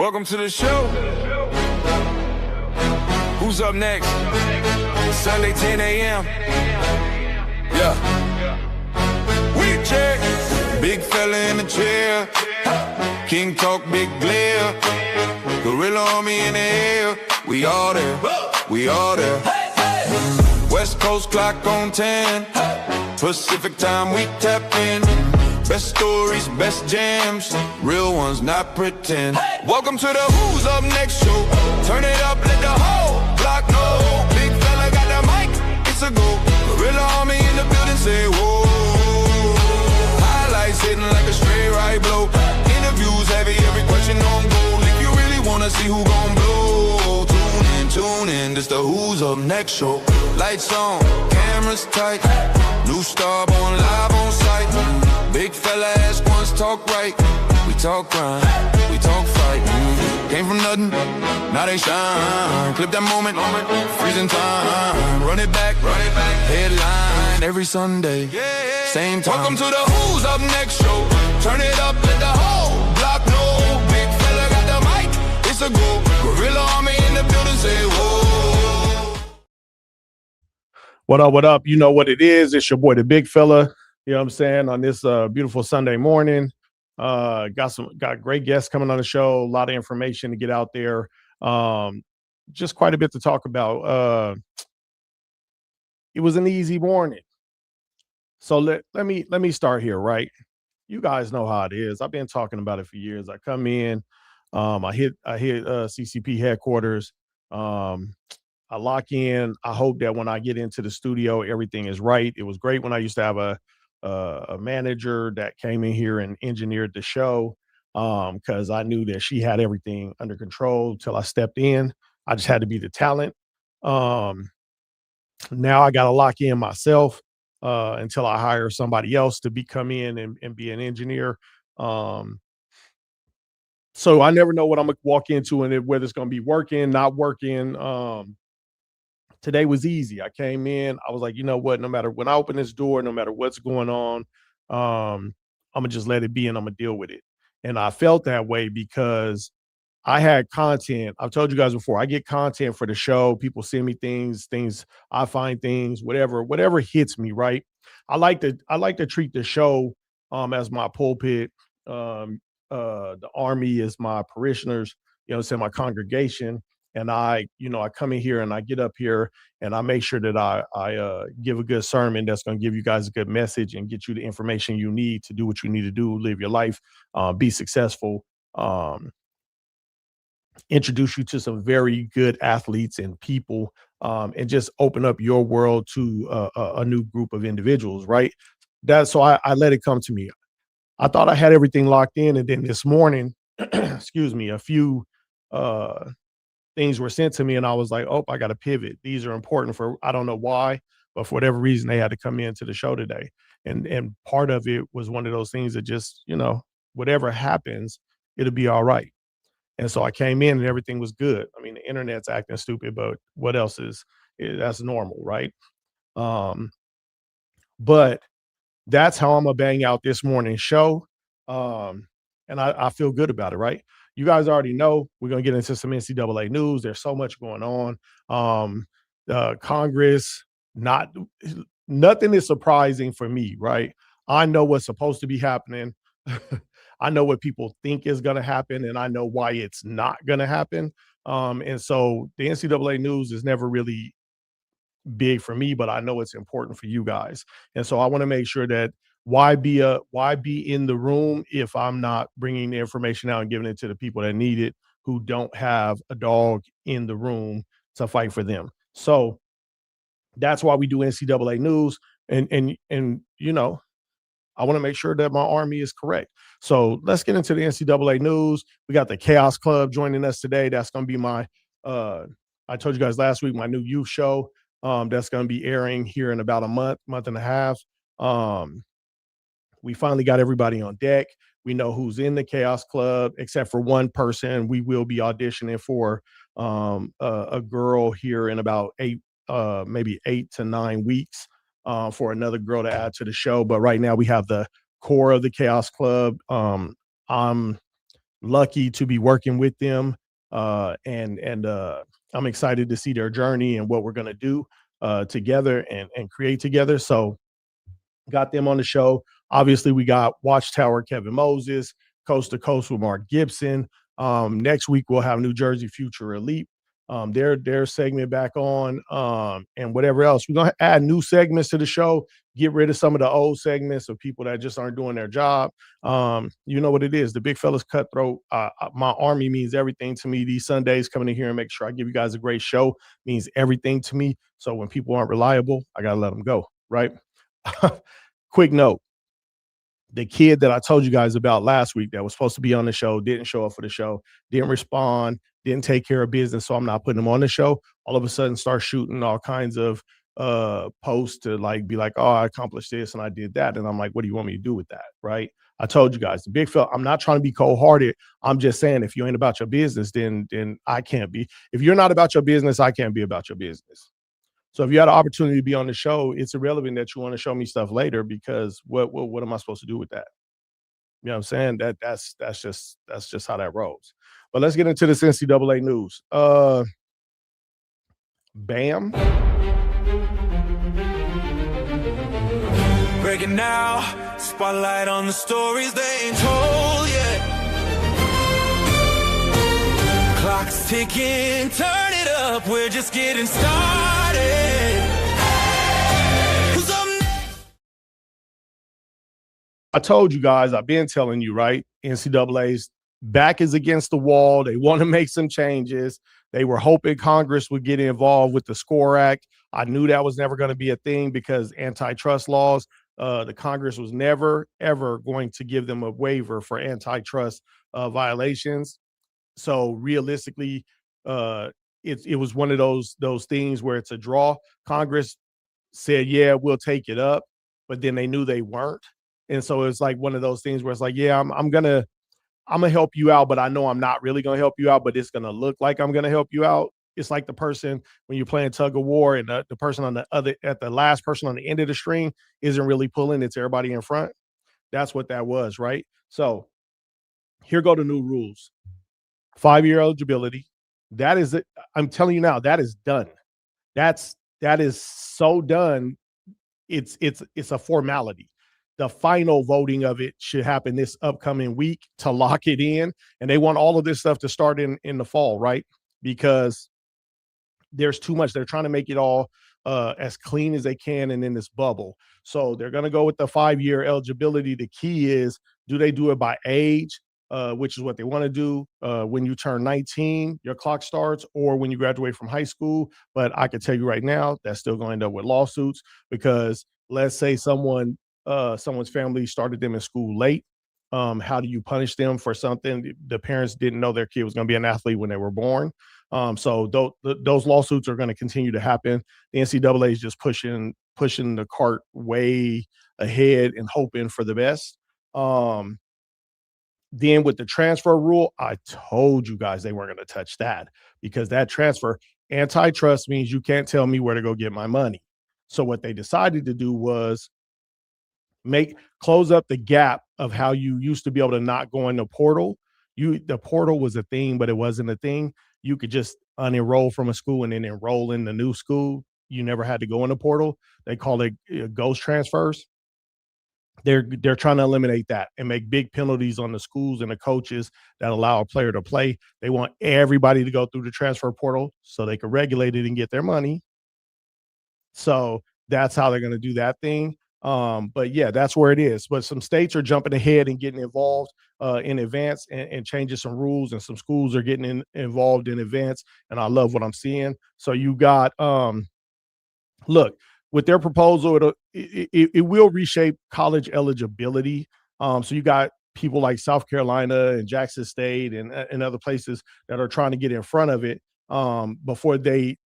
Welcome to the show. Who's up next? Sunday, 10 a.m. Yeah. We check. Big fella in the chair. King talk, big glare. Gorilla on me in the air. We all there. We all there. West Coast clock on 10. Pacific time we tap in. Best stories, best jams, real ones, not pretend. Welcome to the Who's Up Next show. Turn it up, let the whole block know. Big fella got the mic, it's a go. Gorilla army in the building, say whoa. Highlights hitting like a straight right blow. Interviews heavy, every question on gold. If you really wanna see who gon' blow, tune in, this the Who's Up Next show. Lights on, cameras tight. New star born live on sight. Big fella ass once talk right. We talk grind, we talk fight. Came from nothing, now they shine. Clip that moment, freezing time. Run it back, headline every Sunday. Same time. Welcome to the Who's Up Next show. Turn it up, let the whole block know. Big fella got the mic, it's a go. Gorilla army in the building, say whoa. What up, what up? You know what it is. It's your boy, the big fella. You know what I'm saying? On this beautiful Sunday morning, got great guests coming on the show. A lot of information to get out there. Just quite a bit to talk about. It was an easy morning. So let me start here, right? You guys know how it is. I've been talking about it for years. I come in, I hit CCP headquarters. I lock in. I hope that when I get into the studio, everything is right. It was great when I used to have a manager that came in here and engineered the show, because I knew that she had everything under control till I stepped in. I just had to be the talent. Now I got to lock in myself until I hire somebody else to come in and be an engineer. So I never know what I'm going to walk into and whether it's going to be working, not working. Today was easy. I came in, I was like, you know what, no matter when I open this door, no matter what's going on, I'm gonna just let it be and I'm gonna deal with it. And I felt that way because I had content. I've told you guys before, I get content for the show. People send me things, I find things, whatever hits me, right? I like to treat the show as my pulpit. The army is my parishioners, you know, say my congregation. And I come in here and I get up here and I make sure that I give a good sermon that's going to give you guys a good message and get you the information you need to do what you need to do, live your life, be successful, introduce you to some very good athletes and people, and just open up your world to a new group of individuals, right? So I let it come to me. I thought I had everything locked in. And then this morning, excuse me, a few things were sent to me and I was like, oh, I got to pivot. These are important for, I don't know why, but for whatever reason, they had to come into the show today. And part of it was one of those things that just, you know, whatever happens, it'll be all right. And so I came in and everything was good. I mean, the internet's acting stupid, but what else that's normal, right? But that's how I'm gonna bang out this morning's show. And I feel good about it, right? You guys already know we're going to get into some NCAA news. There's so much going on. Congress, nothing is surprising for me, right? I know what's supposed to be happening. I know what people think is going to happen, and I know why it's not going to happen. And so the NCAA news is never really big for me, but I know it's important for you guys. And so I want to make sure that why be in the room if I'm not bringing the information out and giving it to the people that need it, who don't have a dog in the room to fight for them. So that's why we do NCAA news. And you know, I want to make sure that my army is correct. So let's get into the NCAA news. We got the Chaos Club joining us today. That's going to be my, I told you guys last week, my new youth show. That's going to be airing here in about a month and a half. We finally got everybody on deck. We know who's in the Chaos Club, except for one person. We will be auditioning for a girl here in about maybe 8 to 9 weeks for another girl to add to the show. But right now we have the core of the Chaos Club. I'm lucky to be working with them. And I'm excited to see their journey and what we're going to do together and create together. So got them on the show. Obviously, we got Watchtower Kevin Moses, Coast to Coast with Mark Gibson. Next week we'll have New Jersey Future Elite. Their segment back on, and whatever else. We're gonna add new segments to the show, get rid of some of the old segments of people that just aren't doing their job. You know what it is. The big fella's cutthroat. My army means everything to me. These Sundays coming in here and make sure I give you guys a great show means everything to me. So when people aren't reliable, I gotta let them go, right? Quick note. The kid that I told you guys about last week that was supposed to be on the show didn't show up for the show, didn't respond, didn't take care of business. So I'm not putting him on the show. All of a sudden start shooting all kinds of posts to like be like, oh, I accomplished this and I did that. And I'm like, what do you want me to do with that? Right. I told you guys the big fella, I'm not trying to be cold-hearted. I'm just saying if you ain't about your business, then I can't be. If you're not about your business, I can't be about your business. So if you had an opportunity to be on the show, it's irrelevant that you want to show me stuff later because what am I supposed to do with that? You know what I'm saying? That's just how that rolls. But let's get into this NCAA news. Bam. Breaking now, spotlight on the stories they ain't told yet. Clock's ticking, turn it up, we're just getting started. Who's up next? I told you guys, I've been telling you, right? NCAA's back is against the wall. They want to make some changes. They were hoping Congress would get involved with the SCORE Act. I knew that was never going to be a thing because antitrust laws, the Congress was never, ever going to give them a waiver for antitrust violations. So realistically, it was one of those things where it's a draw. Congress said, yeah, we'll take it up, but then they knew they weren't. And so it's like one of those things where it's like, yeah, I'm gonna help you out, but I know I'm not really gonna help you out, but it's gonna look like I'm gonna help you out. It's like the person when you're playing tug of war and the person on the last person on the end of the string isn't really pulling, it's everybody in front. That's what that was, right? So here go the new rules. 5-year eligibility. That is it. I'm telling you now, that is done. That is so done. It's a formality. The final voting of it should happen this upcoming week to lock it in. And they want all of this stuff to start in the fall, right? Because there's too much. They're trying to make it all as clean as they can and in this bubble. So they're going to go with the 5-year eligibility. The key is, do they do it by age, which is what they want to do? When you turn 19, your clock starts, or when you graduate from high school. But I can tell you right now, that's still going to end up with lawsuits because let's say someone's family started them in school late. How do you punish them for something? The parents didn't know their kid was going to be an athlete when they were born. So those lawsuits are going to continue to happen. The NCAA is just pushing the cart way ahead and hoping for the best. Then with the transfer rule, I told you guys they weren't going to touch that because that transfer antitrust means you can't tell me where to go get my money. So what they decided to do was close up the gap of how you used to be able to not go in the portal. The portal was a thing, but it wasn't a thing. You could just unenroll from a school and then enroll in the new school. You never had to go in the portal. They call it ghost transfers. They're trying to eliminate that and make big penalties on the schools and the coaches that allow a player to play. They want everybody to go through the transfer portal so they can regulate it and get their money. So that's how they're going to do that thing. But yeah, that's where it is. But some states are jumping ahead and getting involved in advance and changing some rules, and some schools are getting involved in advance. And I love what I'm seeing. So you got, look, with their proposal, it will reshape college eligibility. So you got people like South Carolina and Jackson State and other places that are trying to get in front of it before they've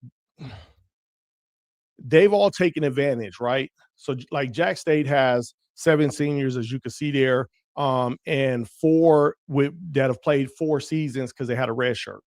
all taken advantage, right? So like Jack State has 7 seniors, as you can see there, and 4 that have played 4 seasons because they had a red shirt.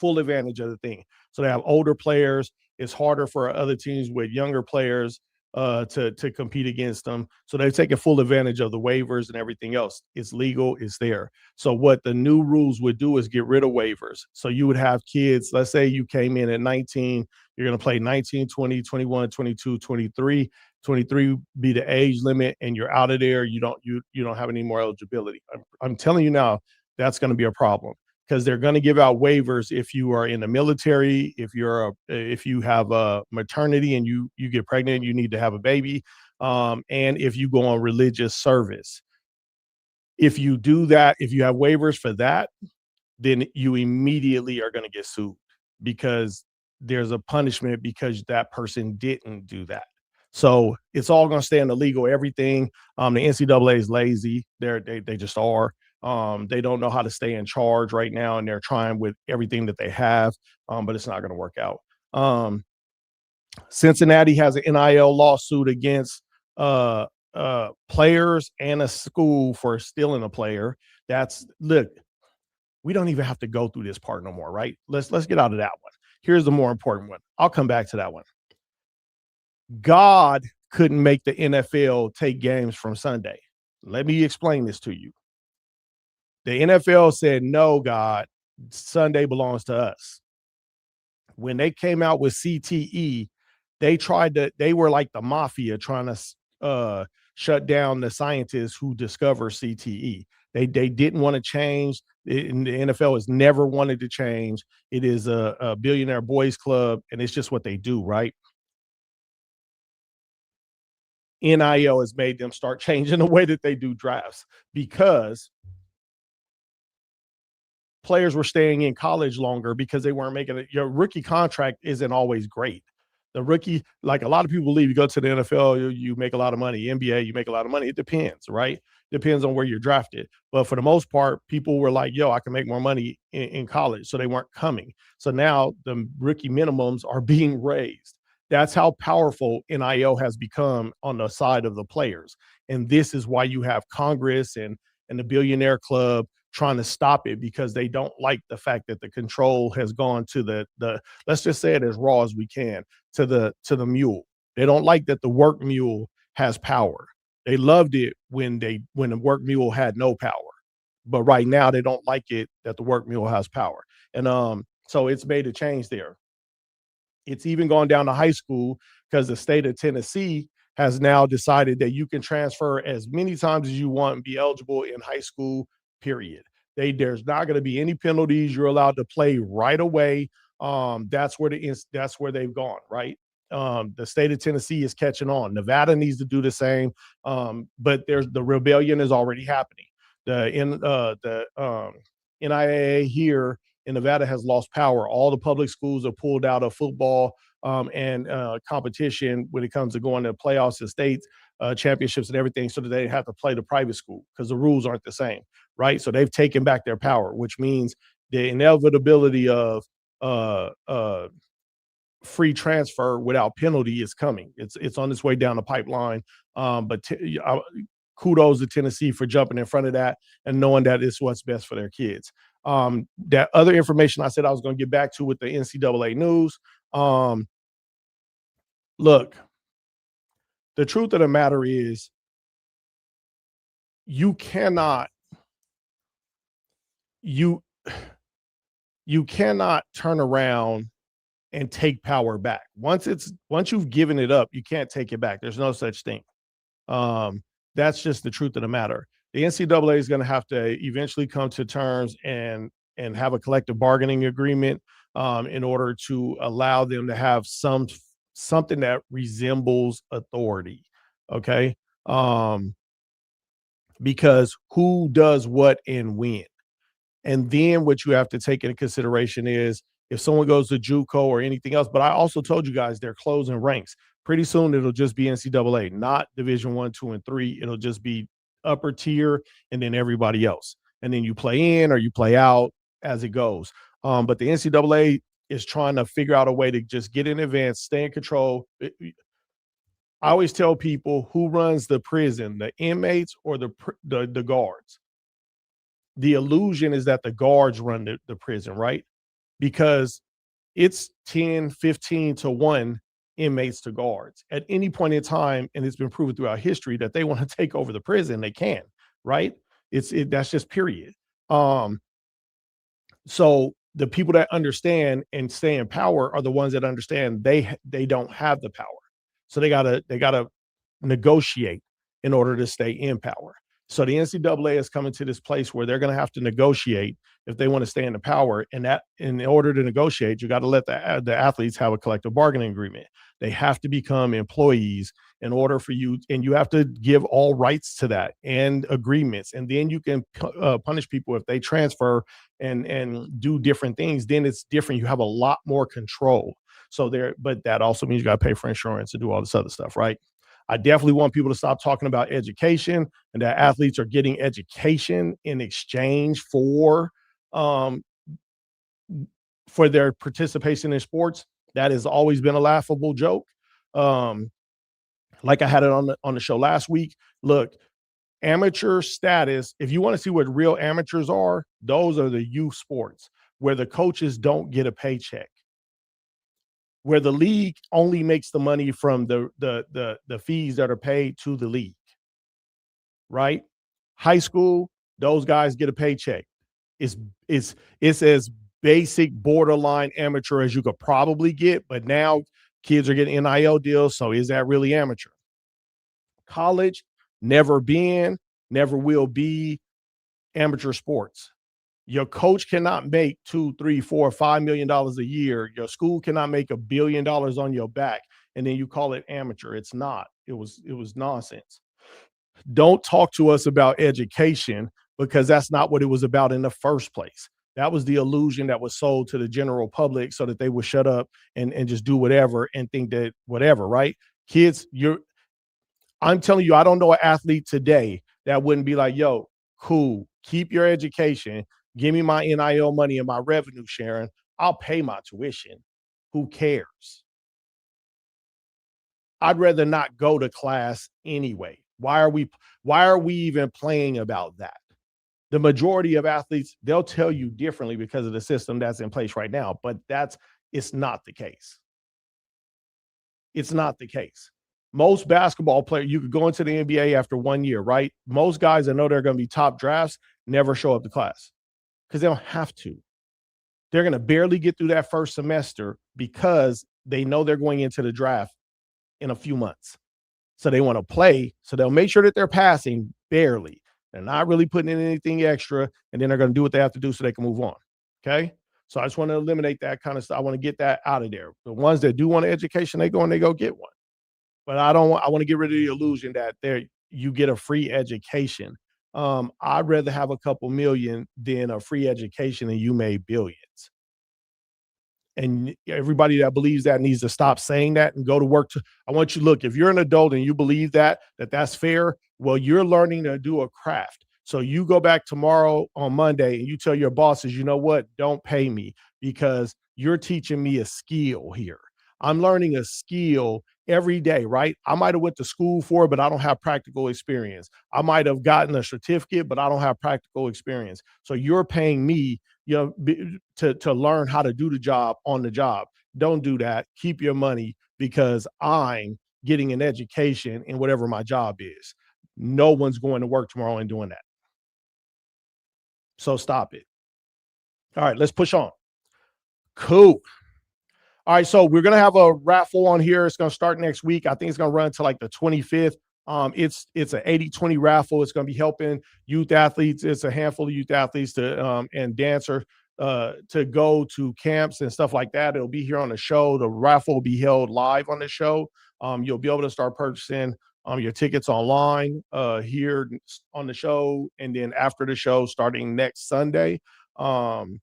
Full advantage of the thing. So they have older players. It's harder for other teams with younger players to compete against them. So they've taken full advantage of the waivers and everything else. It's legal, it's there. So what the new rules would do is get rid of waivers. So you would have kids, let's say you came in at 19, you're going to play 19, 20, 21, 22, 23. 23 be the age limit, and you're out of there. You don't have any more eligibility. I'm telling you now, that's going to be a problem, because they're going to give out waivers if you are in the military, if you have a maternity and you get pregnant, you need to have a baby, and if you go on religious service. If you do that, if you have waivers for that, then you immediately are going to get sued, because there's a punishment because that person didn't do that. So it's all going to stay in the legal everything. The NCAA is lazy. They just are. They don't know how to stay in charge right now, and they're trying with everything that they have, but it's not going to work out. Cincinnati has an NIL lawsuit against players and a school for stealing a player. Look, we don't even have to go through this part no more, right? Let's get out of that one. Here's the more important one. I'll come back to that one. God couldn't make the NFL take games from Sunday. Let me explain this to you. The NFL said, no, God, Sunday belongs to us. When they came out with CTE, they were like the mafia trying to shut down the scientists who discovered CTE. They didn't want to change. The NFL has never wanted to change. It is a billionaire boys club, and it's just what they do, right? NIL has made them start changing the way that they do drafts, because players were staying in college longer because they weren't making it. Your rookie contract isn't always great. The rookie, like a lot of people believe, you go to the NFL, you make a lot of money. NBA, you make a lot of money. It depends, right? Depends on where you're drafted. But for the most part, people were like, yo, I can make more money in college. So they weren't coming. So now the rookie minimums are being raised. That's how powerful NIL has become on the side of the players. And this is why you have Congress and the billionaire club trying to stop it, because they don't like the fact that the control has gone to the let's just say it as raw as we can, to the mule. They don't like that the work mule has power. They loved it when the work mule had no power. But right now they don't like it that the work mule has power. And so it's made a change there. It's even gone down to high school, because the state of Tennessee has now decided that you can transfer as many times as you want and be eligible in high school, period. There's not going to be any penalties. You're allowed to play right away. That's where they've gone, right? The state of Tennessee is catching on. Nevada needs to do the same. But the rebellion is already happening. The NIAA here in Nevada has lost power. All the public schools are pulled out of football and competition when it comes to going to playoffs and states, championships and everything, so that they have to play the private school because the rules aren't the same, right? So they've taken back their power, which means the inevitability of free transfer without penalty is coming. It's on its way down the pipeline. Kudos to Tennessee for jumping in front of that and knowing that it's what's best for their kids. That other information I said I was going to get back to with the NCAA news. Look, the truth of the matter is, you cannot turn around and take power back. Once you've given it up, you can't take it back. There's no such thing. That's just the truth of the matter. The NCAA is going to have to eventually come to terms and have a collective bargaining agreement in order to allow them to have something that resembles authority. Okay. Because who does what and when? And then what you have to take into consideration is if someone goes to JUCO or anything else. But I also told you guys they're closing ranks. Pretty soon it'll just be NCAA, not Division I, II, and III. It'll just be upper tier and then everybody else. And then you play in or you play out as it goes. But the NCAA is trying to figure out a way to just get in advance, stay in control. I always tell people, who runs the prison, the inmates or the guards? The illusion is that the guards run the prison, right? Because it's 10, 15 to 1 inmates to guards. At any point in time, and it's been proven throughout history that they want to take over the prison, they can, right? That's just period. So the people that understand and stay in power are the ones that understand they don't have the power. So they gotta negotiate in order to stay in power. So the NCAA is coming to this place where they're going to have to negotiate if they want to stay in the power. And that, in order to negotiate, you got to let the athletes have a collective bargaining agreement. They have to become employees in order for you, and you have to give all rights to that and agreements. And then you can punish people if they transfer and do different things. Then it's different. You have a lot more control. So but that also means you got to pay for insurance and do all this other stuff, right? I definitely want people to stop talking about education and that athletes are getting education in exchange for their participation in sports. That has always been a laughable joke. Like I had it on the show last week. Look, amateur status, if you want to see what real amateurs are, those are the youth sports where the coaches don't get a paycheck, where the league only makes the money from the fees that are paid to the league, right? High school, those guys get a paycheck. It's as basic borderline amateur as you could probably get, but now kids are getting NIL deals, so is that really amateur? College, never been, never will be amateur sports. Your coach cannot make $2, $3, $4, $5 million a year. Your school cannot make $1 billion on your back, and then you call it amateur. It's not. It was nonsense. Don't talk to us about education because that's not what it was about in the first place. That was the illusion that was sold to the general public so that they would shut up and just do whatever and think that whatever, right? Kids, I'm telling you, I don't know an athlete today that wouldn't be like, yo, cool, keep your education. Give me my NIL money and my revenue sharing. I'll pay my tuition. Who cares? I'd rather not go to class anyway. Why are we even playing about that? The majority of athletes, they'll tell you differently because of the system that's in place right now, but it's not the case. It's not the case. Most basketball players, you could go into the NBA after 1 year, right? Most guys that know they're going to be top drafts never show up to class because they don't have to. They're going to barely get through that first semester because they know they're going into the draft in a few months. So they want to play. So they'll make sure that they're passing barely. They're not really putting in anything extra. And then they're going to do what they have to do so they can move on. Okay. So I just want to eliminate that kind of stuff. I want to get that out of there. The ones that do want an education, they go get one. But I want to get rid of the illusion that you get a free education. I'd rather have a couple million than a free education and you made billions. And everybody that believes that needs to stop saying that and go to work. I want you to look, if you're an adult and you believe that's fair, well, you're learning to do a craft. So you go back tomorrow on Monday and you tell your bosses, you know what, don't pay me because you're teaching me a skill here. I'm learning a skill every day, right? I might have went to school for it, but I don't have practical experience. I might have gotten a certificate, but I don't have practical experience. So you're paying me, to learn how to do the job on the job. Don't do that. Keep your money because I'm getting an education in whatever my job is. No one's going to work tomorrow and doing that. So stop it. All right, let's push on. Cool. All right, so we're gonna have a raffle on here. It's gonna start next week. I think it's gonna run to like the 25th. It's an 80-20 raffle. It's gonna be helping youth athletes. It's a handful of youth athletes and dancers to go to camps and stuff like that. It'll be here on the show. The raffle will be held live on the show. You'll be able to start purchasing your tickets online here on the show, and then after the show, starting next Sunday. Bam.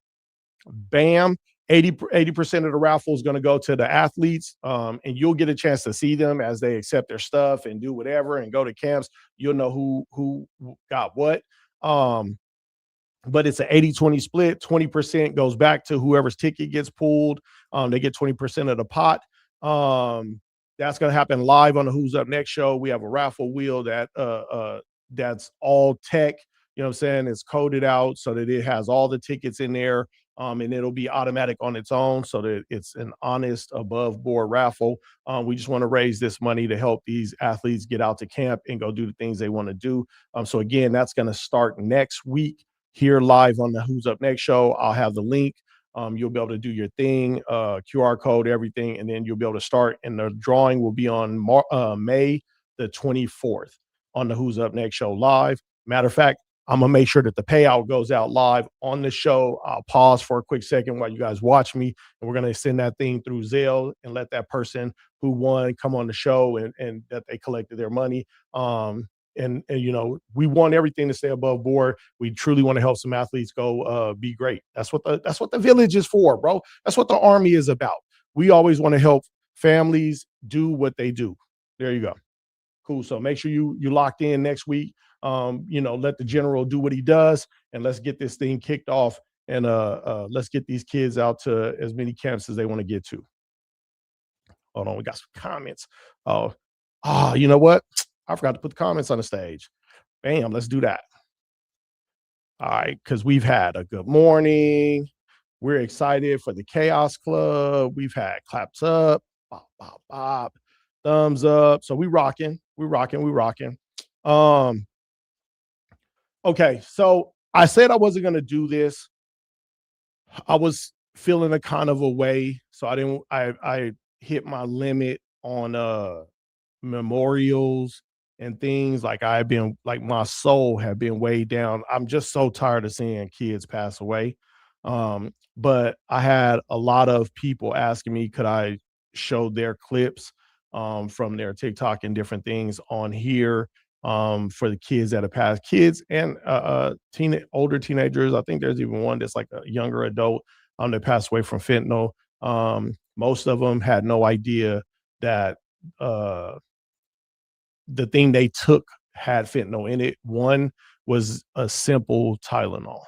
80% of the raffle is going to go to the athletes, and you'll get a chance to see them as they accept their stuff and do whatever and go to camps. You'll know who got what. But it's an 80-20 split. 20% goes back to whoever's ticket gets pulled. They get 20% of the pot. That's going to happen live on the Who's Up Next show. We have a raffle wheel that's all tech. You know what I'm saying? It's coded out so that it has all the tickets in there. and it'll be automatic on its own so that it's an honest above board raffle. We just want to raise this money to help these athletes get out to camp and go do the things they want to do. So again, that's going to start next week here live on the Who's Up Next show. I'll have the link. You'll be able to do your thing, QR code, everything, and then you'll be able to start. And the drawing will be on May the 24th on the Who's Up Next show live. Matter of fact, I'm going to make sure that the payout goes out live on the show. I'll pause for a quick second while you guys watch me, and we're going to send that thing through Zelle and let that person who won come on the show and that they collected their money. And you know, we want everything to stay above board. We truly want to help some athletes go be great. That's what the village is for, bro. That's what the Army is about. We always want to help families do what they do. There you go. Cool. So make sure you locked in next week. You know, let the general do what he does, and let's get this thing kicked off. And let's get these kids out to as many camps as they want to get to. Hold on, we got some comments. You know what? I forgot to put the comments on the stage. Bam, let's do that. All right, because we've had a good morning. We're excited for the Chaos Club. We've had claps up, bop, bop, bop, thumbs up. So we rocking. Okay, so I said I wasn't going to do this. I was feeling a kind of a way, so I hit my limit on memorials and things. Like my soul had been weighed down. I'm just so tired of seeing kids pass away. But I had a lot of people asking me, could I show their clips from their TikTok and different things on here for the kids that have passed, kids and older teenagers. I think there's even one that's like a younger adult that passed away from fentanyl. Most of them had no idea that the thing they took had fentanyl in it. One was a simple Tylenol.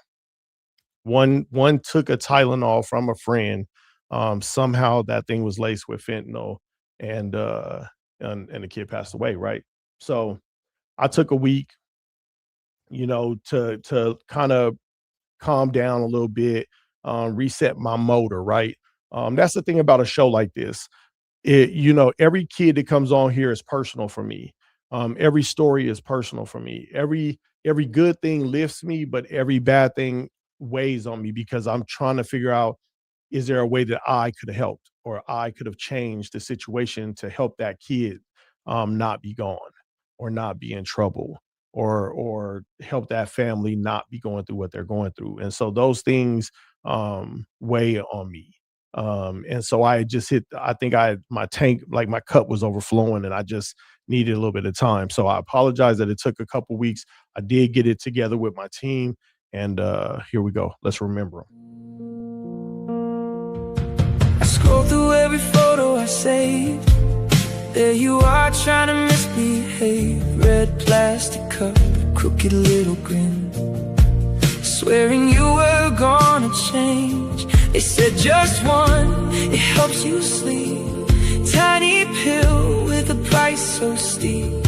One took a Tylenol from a friend. Somehow that thing was laced with fentanyl, and the kid passed away. Right. So I took a week, you know, to kind of calm down a little bit, reset my motor. Right. That's the thing about a show like this. You know, every kid that comes on here is personal for me. Every story is personal for me. Every good thing lifts me, but every bad thing weighs on me because I'm trying to figure out, is there a way that I could have helped or I could have changed the situation to help that kid not be gone or not be in trouble or help that family not be going through what they're going through. And so those things weigh on me. And so I just my tank, like my cup was overflowing and I just needed a little bit of time. So I apologize that it took a couple weeks. I did get it together with my team, and here we go. Let's remember them. I scroll through every photo I saved. There you are trying to misbehave. Red plastic cup, crooked little grin, swearing you were gonna change. They said just one, it helps you sleep. Tiny pill with a price so steep.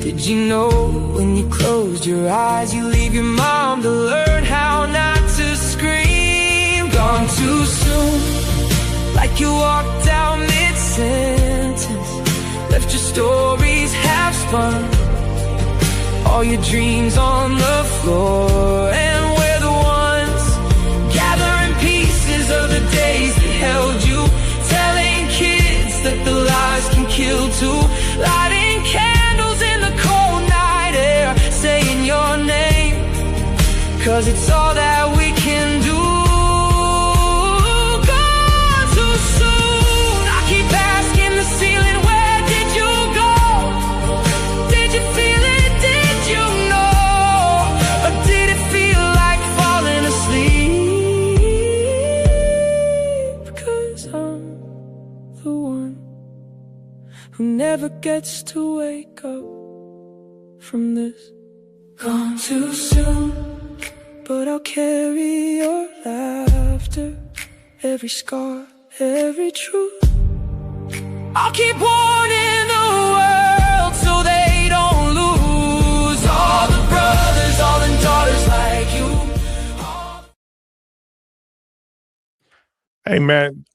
Did you know when you closed your eyes, you leave your mom to learn how not to scream? Gone too soon, like you walked out mid-sentence. Left your stories half spun, all your dreams on the floor. And we're the ones gathering pieces of the days that held you, telling kids that the lies can kill too, lighting candles in the cold night air, saying your name, 'cause it's all that we can do. Gone too soon, I keep asking the ceiling, where did you go? Did you feel it? Did you know? Or did it feel like falling asleep? 'Cause I'm the one who never gets to wake up from this. Gone too soon, but I'll carry your laughter, every scar, every truth. I'll keep warning the world so they don't lose all the brothers, all the daughters like you. Hey man,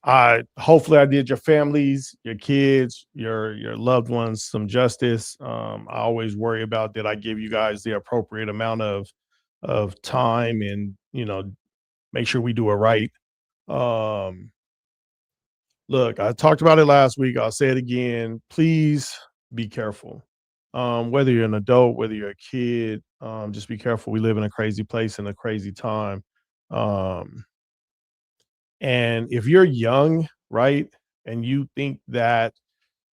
hopefully I did your families, your kids, your loved ones some justice. I always worry about, did I give you guys the appropriate amount of time, and make sure we do it right. Um, Look, I talked about it last week. I'll say it again. Please be careful. Whether you're an adult, whether you're a kid, just be careful. We live in a crazy place and a crazy time. Um, and if you're young, right, and you think that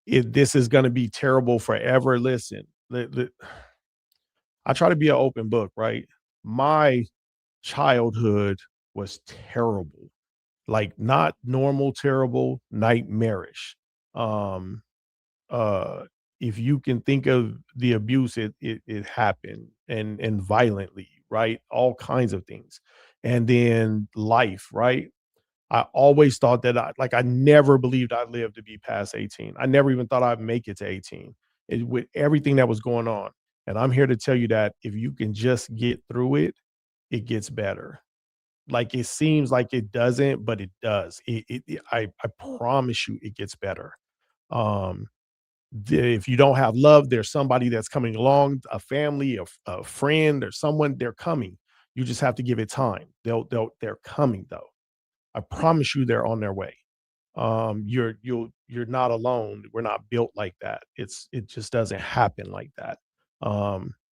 this is going to be terrible forever, listen. I try to be an open book, right? My childhood was terrible, like not normal terrible, nightmarish. Um, uh, if you can think of the abuse, it happened, and violently, right? All kinds of things. And then life, right? I always thought that I never believed I'd live to be past 18. I never even thought I'd make it to 18, with everything that was going on. And I'm here to tell you that if you can just get through it, it gets better. Like, it seems like it doesn't, but it does. I promise you it gets better. Um, if you don't have love, there's somebody that's coming along, a family, a friend, or someone, they're coming. You just have to give it time. They're coming though. I promise you they're on their way. You're not alone. We're not built like that. It just doesn't happen like that.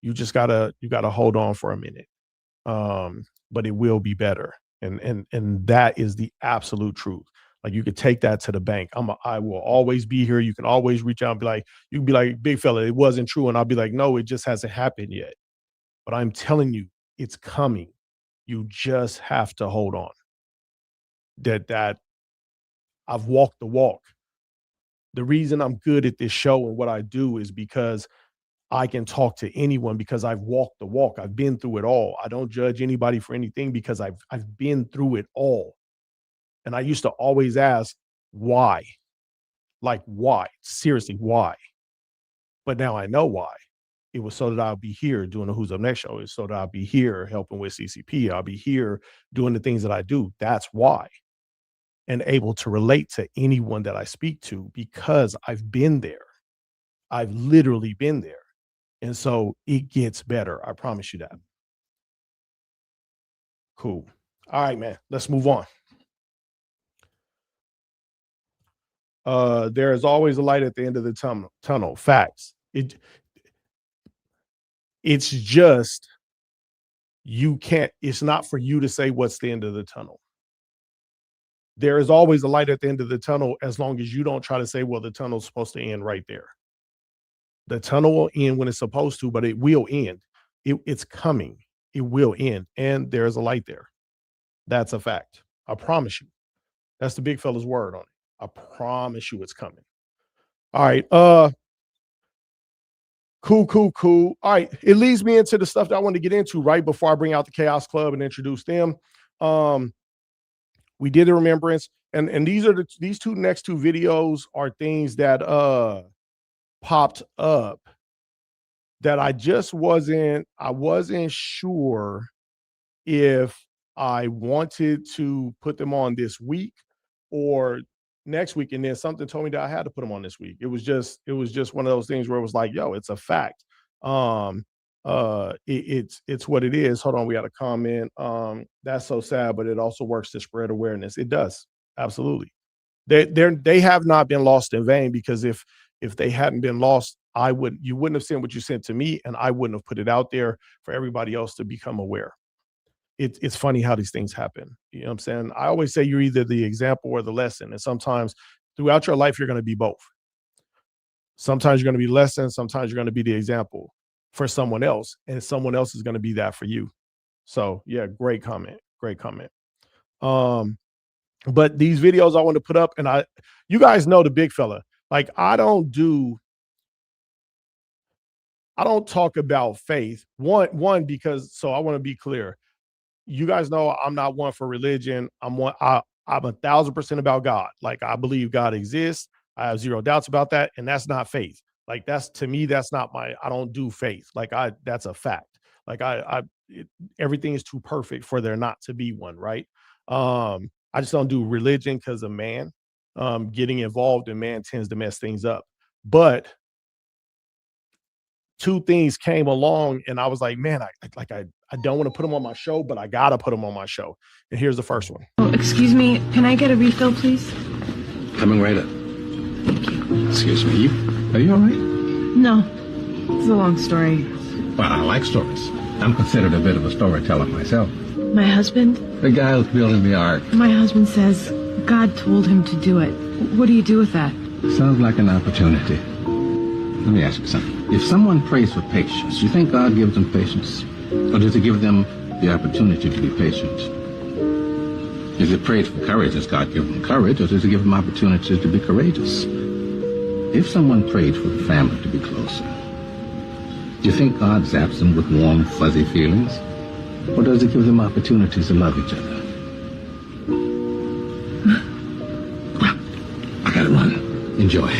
You gotta hold on for a minute. But it will be better. And that is the absolute truth. Like, you could take that to the bank. I will always be here. You can always reach out and be like, you can be like, big fella, it wasn't true. And I'll be like, no, it just hasn't happened yet. But I'm telling you, it's coming. You just have to hold on. That I've walked the walk. The reason I'm good at this show and what I do is because I can talk to anyone, because I've walked the walk. I've been through it all. I don't judge anybody for anything because I've been through it all. And I used to always ask, why? Like, why? Seriously, why? But now I know why. It was so that I'll be here doing the Who's Up Next show. It's so that I'll be here helping with CCP. I'll be here doing the things that I do. That's why. And able to relate to anyone that I speak to, because I've been there. I've literally been there. And so it gets better. I promise you that. Cool. All right, man. Let's move on. There is always a light at the end of the tunnel. Facts. It's just, it's not for you to say what's the end of the tunnel. There is always a light at the end of the tunnel, as long as you don't try to say, well, the tunnel's supposed to end right there. The tunnel will end when it's supposed to, but it will end. It's coming. It will end. And there's a light there. That's a fact. I promise you. That's the big fella's word on it. I promise you it's coming. All right. Cool. All right. It leads me into the stuff that I want to get into right before I bring out the Chaos Club and introduce them. We did a remembrance, and these next two videos are things that popped up that I wasn't sure if I wanted to put them on this week or next week. And then something told me that I had to put them on this week. It was just one of those things where it was like, yo, it's a fact. It's what it is. Hold on, we got a comment. That's so sad, but it also works to spread awareness. It does. Absolutely. They have not been lost in vain, because if they hadn't been lost, you wouldn't have sent what you sent to me, and I wouldn't have put it out there for everybody else to become aware. It's funny how these things happen. You know what I'm saying? I always say you're either the example or the lesson. And sometimes throughout your life, you're going to be both. Sometimes you're going to be lesson. Sometimes you're going to be the example for someone else, and someone else is going to be that for you. So yeah, great comment. Great comment. But these videos I want to put up, and you guys know the big fella. Like, I don't talk about faith. One, because, so I want to be clear. You guys know I'm not one for religion. I'm 1,000% about God. Like, I believe God exists. I have zero doubts about that. And that's not faith. Like, to me, that's not I don't do faith. Like, that's a fact. Like, everything is too perfect for there not to be one. Right. I just don't do religion because of man. Getting involved in man tends to mess things up. But two things came along and I was like, man, I don't want to put them on my show, but I got to put them on my show. And here's the first one. Oh, excuse me. Can I get a refill, please? Coming right up. Thank you. Excuse me, are you all right? No. It's a long story. Well, I like stories. I'm considered a bit of a storyteller myself. My husband? The guy who's building the ark. My husband says God told him to do it. What do you do with that? Sounds like an opportunity. Let me ask you something. If someone prays for patience, you think God gives them patience? Or does he give them the opportunity to be patient? If they prayed for courage, does God give them courage, or does he give them opportunities to be courageous? If someone prayed for the family to be closer, do you think God zaps them with warm, fuzzy feelings? Or does he give them opportunities to love each other? Well, I gotta run. Enjoy.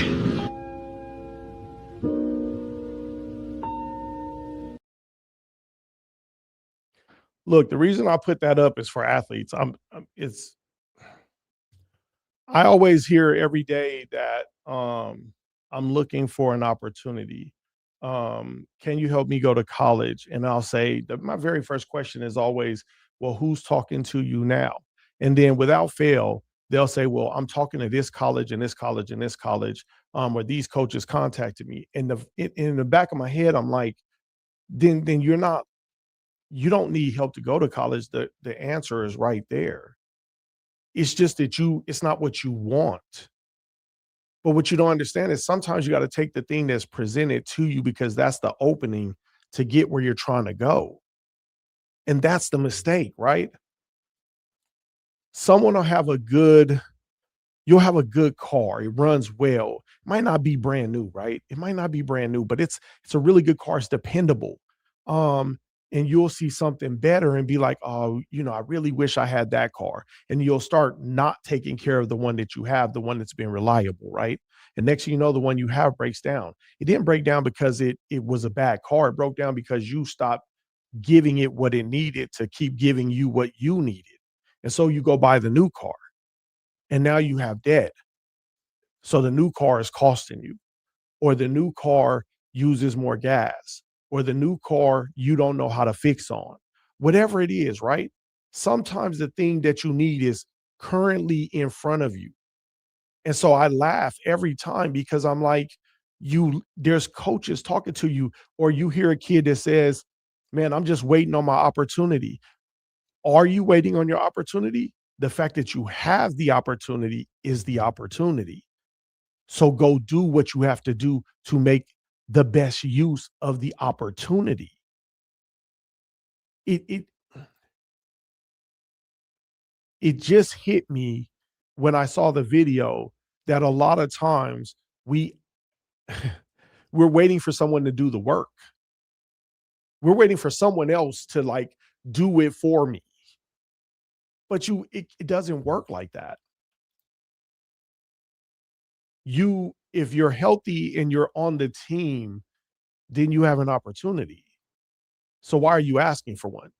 Look, the reason I put that up is for athletes. I always hear every day that I'm looking for an opportunity. Can you help me go to college? And I'll say that my very first question is always, well, who's talking to you now? And then without fail, they'll say, well, I'm talking to this college and this college and this college, where these coaches contacted me. And in the back of my head, I'm like, then you don't need help to go to college. The answer is right there. It's just that it's not what you want. But what you don't understand is sometimes you got to take the thing that's presented to you because that's the opening to get where you're trying to go. And that's the mistake, right? Someone will have you'll have a good car. It runs well. It might not be brand new, right? It might not be brand new, but it's a really good car. It's dependable. And you'll see something better and be like, oh, I really wish I had that car. And you'll start not taking care of the one that you have, the one that's been reliable, right? And next thing you know, the one you have breaks down. It didn't break down because it was a bad car. It broke down because you stopped giving it what it needed to keep giving you what you needed. And so you go buy the new car. And now you have debt. So the new car is costing you. Or the new car uses more gas. Or the new car you don't know how to fix on. Whatever it is, right? Sometimes the thing that you need is currently in front of you. And so I laugh every time because I'm like, there's coaches talking to you, or you hear a kid that says, man, I'm just waiting on my opportunity. Are you waiting on your opportunity? The fact that you have the opportunity is the opportunity. So go do what you have to do to make the best use of the opportunity. It just hit me when I saw the video that a lot of times we're waiting for someone to do the work. We're waiting for someone else to do it for me. But it doesn't work like that. If you're healthy and you're on the team, then you have an opportunity. So why are you asking for one?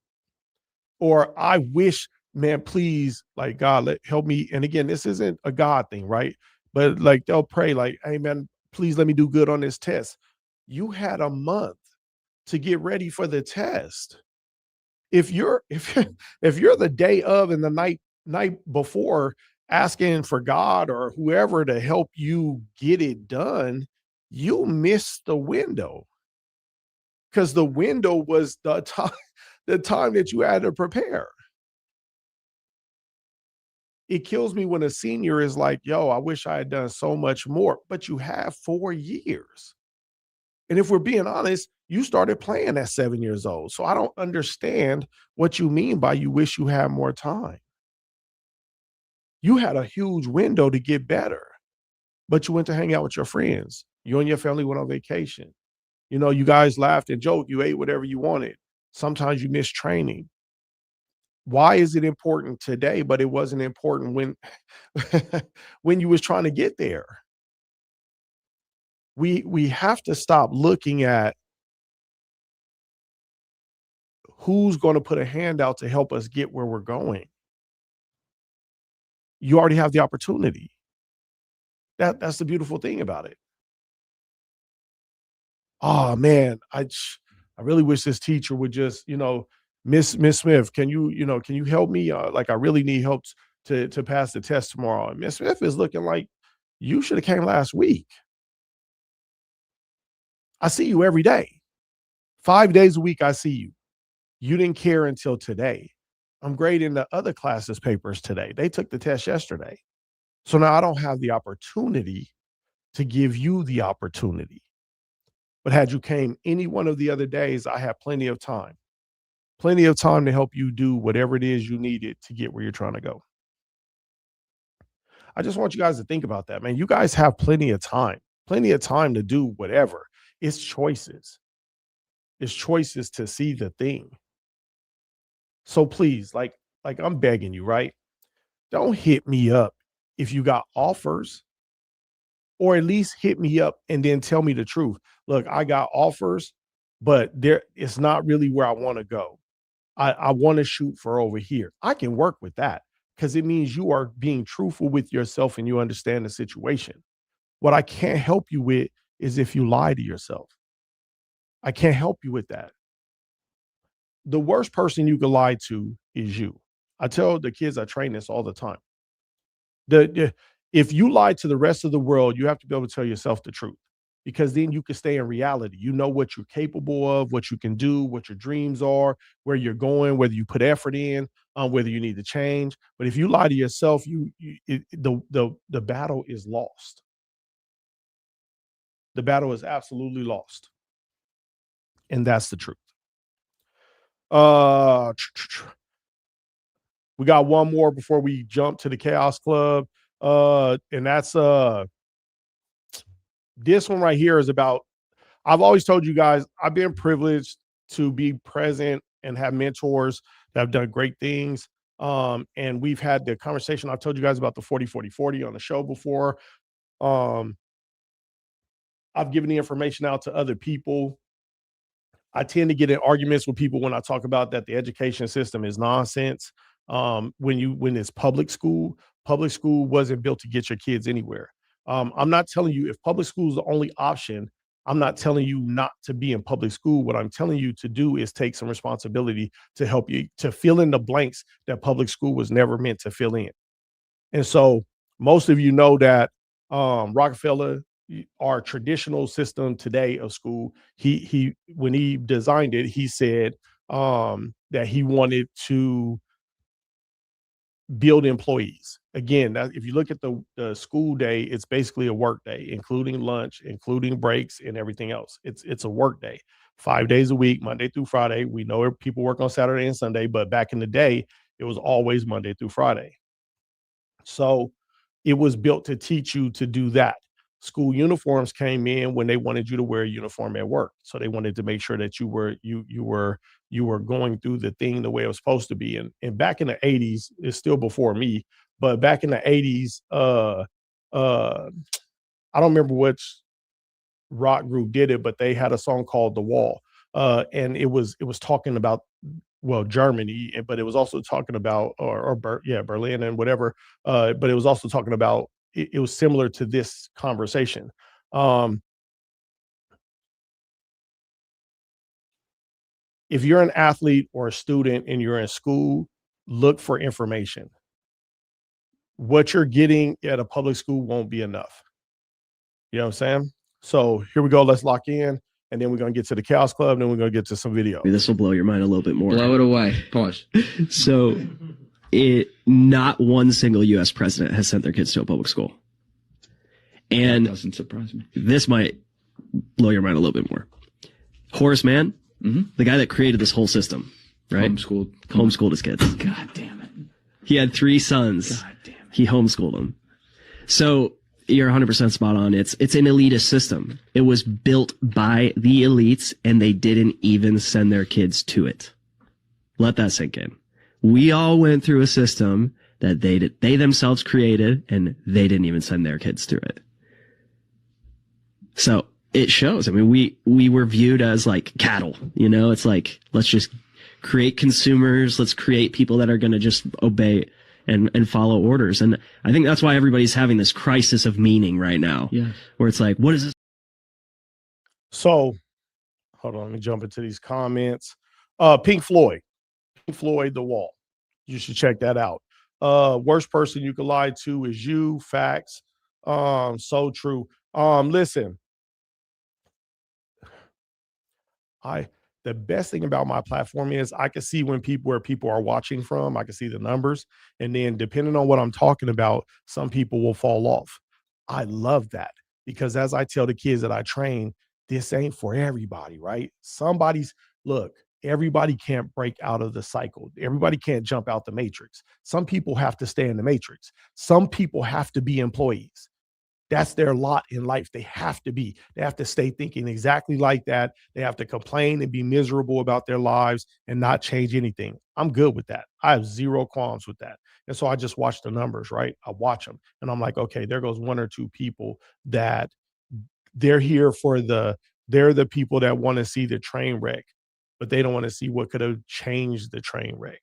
Or I wish, man, please, God, help me. And again, this isn't a God thing, right? But they'll pray hey, man, please let me do good on this test. You had a month to get ready for the test. If you're the day of and the night before asking for God or whoever to help you get it done, you missed the window. Because the window was the time that you had to prepare. It kills me when a senior is like, yo, I wish I had done so much more. But you have 4 years. And if we're being honest, you started playing at 7 years old. So I don't understand what you mean by you wish you had more time. You had a huge window to get better, but you went to hang out with your friends. You and your family went on vacation. You guys laughed and joked. You ate whatever you wanted. Sometimes you missed training. Why is it important today, but it wasn't important when you was trying to get there? We have to stop looking at who's going to put a hand out to help us get where we're going. you already have the opportunity. That's the beautiful thing about it. Oh man, I really wish this teacher would just, Miss Smith, can you help me? Like I really need help to pass the test tomorrow. And Miss Smith is looking like you should have came last week. I see you every day. 5 days a week, I see you. You didn't care until today. I'm grading the other classes' papers today. They took the test yesterday. So now I don't have the opportunity to give you the opportunity. But had you came any one of the other days, I have plenty of time to help you do whatever it is you needed to get where you're trying to go. I just want you guys to think about that, man. You guys have plenty of time to do whatever. It's choices. It's choices to see the thing. So please, like I'm begging you, right? Don't hit me up if you got offers, or at least hit me up and then tell me the truth. Look, I got offers, but it's not really where I want to go. I want to shoot for over here. I can work with that because it means you are being truthful with yourself and you understand the situation. What I can't help you with is if you lie to yourself. I can't help you with that. The worst person you could lie to is you. I tell the kids I train this all the time. If you lie to the rest of the world, you have to be able to tell yourself the truth, because then you can stay in reality. You know what you're capable of, what you can do, what your dreams are, where you're going, whether you put effort in, whether you need to change. But if you lie to yourself, the battle is lost. The battle is absolutely lost. And that's the truth. We got one more before we jump to the Chaos Club. And that's this one right here is about, I've always told you guys, I've been privileged to be present and have mentors that have done great things. And we've had the conversation. I've told you guys about the 40-40-40 on the show before. I've given the information out to other people. I tend to get in arguments with people when I talk about that the education system is nonsense. When it's public school wasn't built to get your kids anywhere. I'm not telling you if public school is the only option. I'm not telling you not to be in public school. What I'm telling you to do is take some responsibility to help you to fill in the blanks that public school was never meant to fill in. And so most of you know that Rockefeller, our traditional system today of school, he when he designed it, he said that he wanted to build employees. Again, if you look at the school day, it's basically a work day, including lunch, including breaks and everything else. It's a work day, 5 days a week, Monday through Friday. We know people work on Saturday and Sunday, but back in the day, it was always Monday through Friday. So it was built to teach you to do that. School uniforms came in when they wanted you to wear a uniform at work. So they wanted to make sure that you were going through the thing the way it was supposed to be. And back in the 80s, it's still before me, but back in the 80s, I don't remember which rock group did it, but they had a song called The Wall. And it was talking about, well, Germany, but it was also talking about, Berlin and whatever. But it was also talking about, it was similar to this conversation. If you're an athlete or a student and you're in school, look for information. What you're getting at a public school won't be enough. You know what I'm saying? So here we go. Let's lock in. And then we're going to get to the Chaos Club. And then we're going to get to some video. This will blow your mind a little bit more. Blow it away. Pause. So not one single U.S. president has sent their kids to a public school. And that doesn't surprise me. This might blow your mind a little bit more. Horace Mann, the guy that created this whole system, right? Homeschooled his kids. God damn it. He had 3 sons. God damn it. He homeschooled them. So you're 100% spot on. It's an elitist system. It was built by the elites, and they didn't even send their kids to it. Let that sink in. We all went through a system that they themselves created, and they didn't even send their kids through it. So it shows. I mean, we were viewed as like cattle, it's like, let's just create consumers. Let's create people that are going to just obey. and follow orders. And I think that's why everybody's having this crisis of meaning right now, Yes. where it's like, what is this? So, hold on, let me jump into these comments. Pink Floyd, The Wall. You should check that out. Worst person you could lie to is you. Facts. So true. Listen, the best thing about my platform is I can see where people are watching from. I can see the numbers, and then depending on what I'm talking about, some people will fall off. I love that because as I tell the kids that I train, this ain't for everybody, right? Look, everybody can't break out of the cycle. Everybody can't jump out the matrix. Some people have to stay in the matrix. Some people have to be employees. That's their lot in life. They have to stay thinking exactly like that. They have to complain and be miserable about their lives and not change anything. I'm good with that. I have zero qualms with that. And so I just watch the numbers, right? I watch them and I'm like, okay, there goes one or two people that they're the people that want to see the train wreck, but they don't want to see what could have changed the train wreck.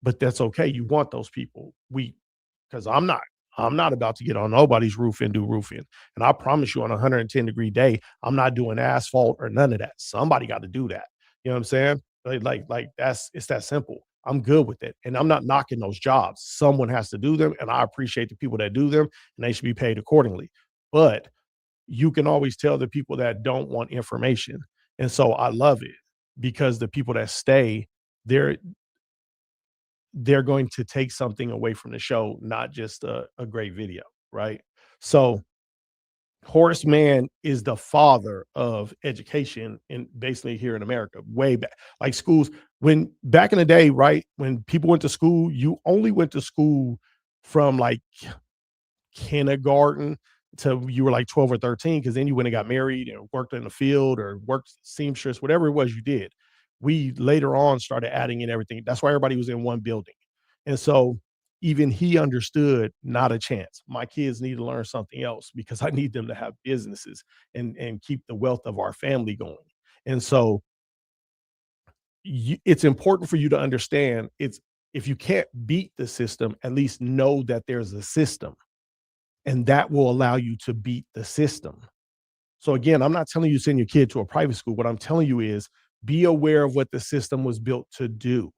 But that's okay. You want those people. Because I'm not about to get on nobody's roof and do roofing. And I promise you on a 110-degree day, I'm not doing asphalt or none of that. Somebody got to do that. You know what I'm saying? It's that simple. I'm good with it. And I'm not knocking those jobs. Someone has to do them. And I appreciate the people that do them and they should be paid accordingly. But you can always tell the people that don't want information. And so I love it because the people that stay, they're going to take something away from the show, not just a great video, right? So Horace Mann is the father of education in basically here in America, way back. Like schools, when back in the day, right, when people went to school, you only went to school from like kindergarten till you were like 12 or 13, because then you went and got married and worked in the field or worked seamstress, whatever it was you did. We later on started adding in everything. That's why everybody was in one building. And so even he understood not a chance. My kids need to learn something else because I need them to have businesses and keep the wealth of our family going. And so it's important for you to understand if you can't beat the system, at least know that there's a system, and that will allow you to beat the system. So again, I'm not telling you to send your kid to a private school. What I'm telling you is be aware of what the system was built to do.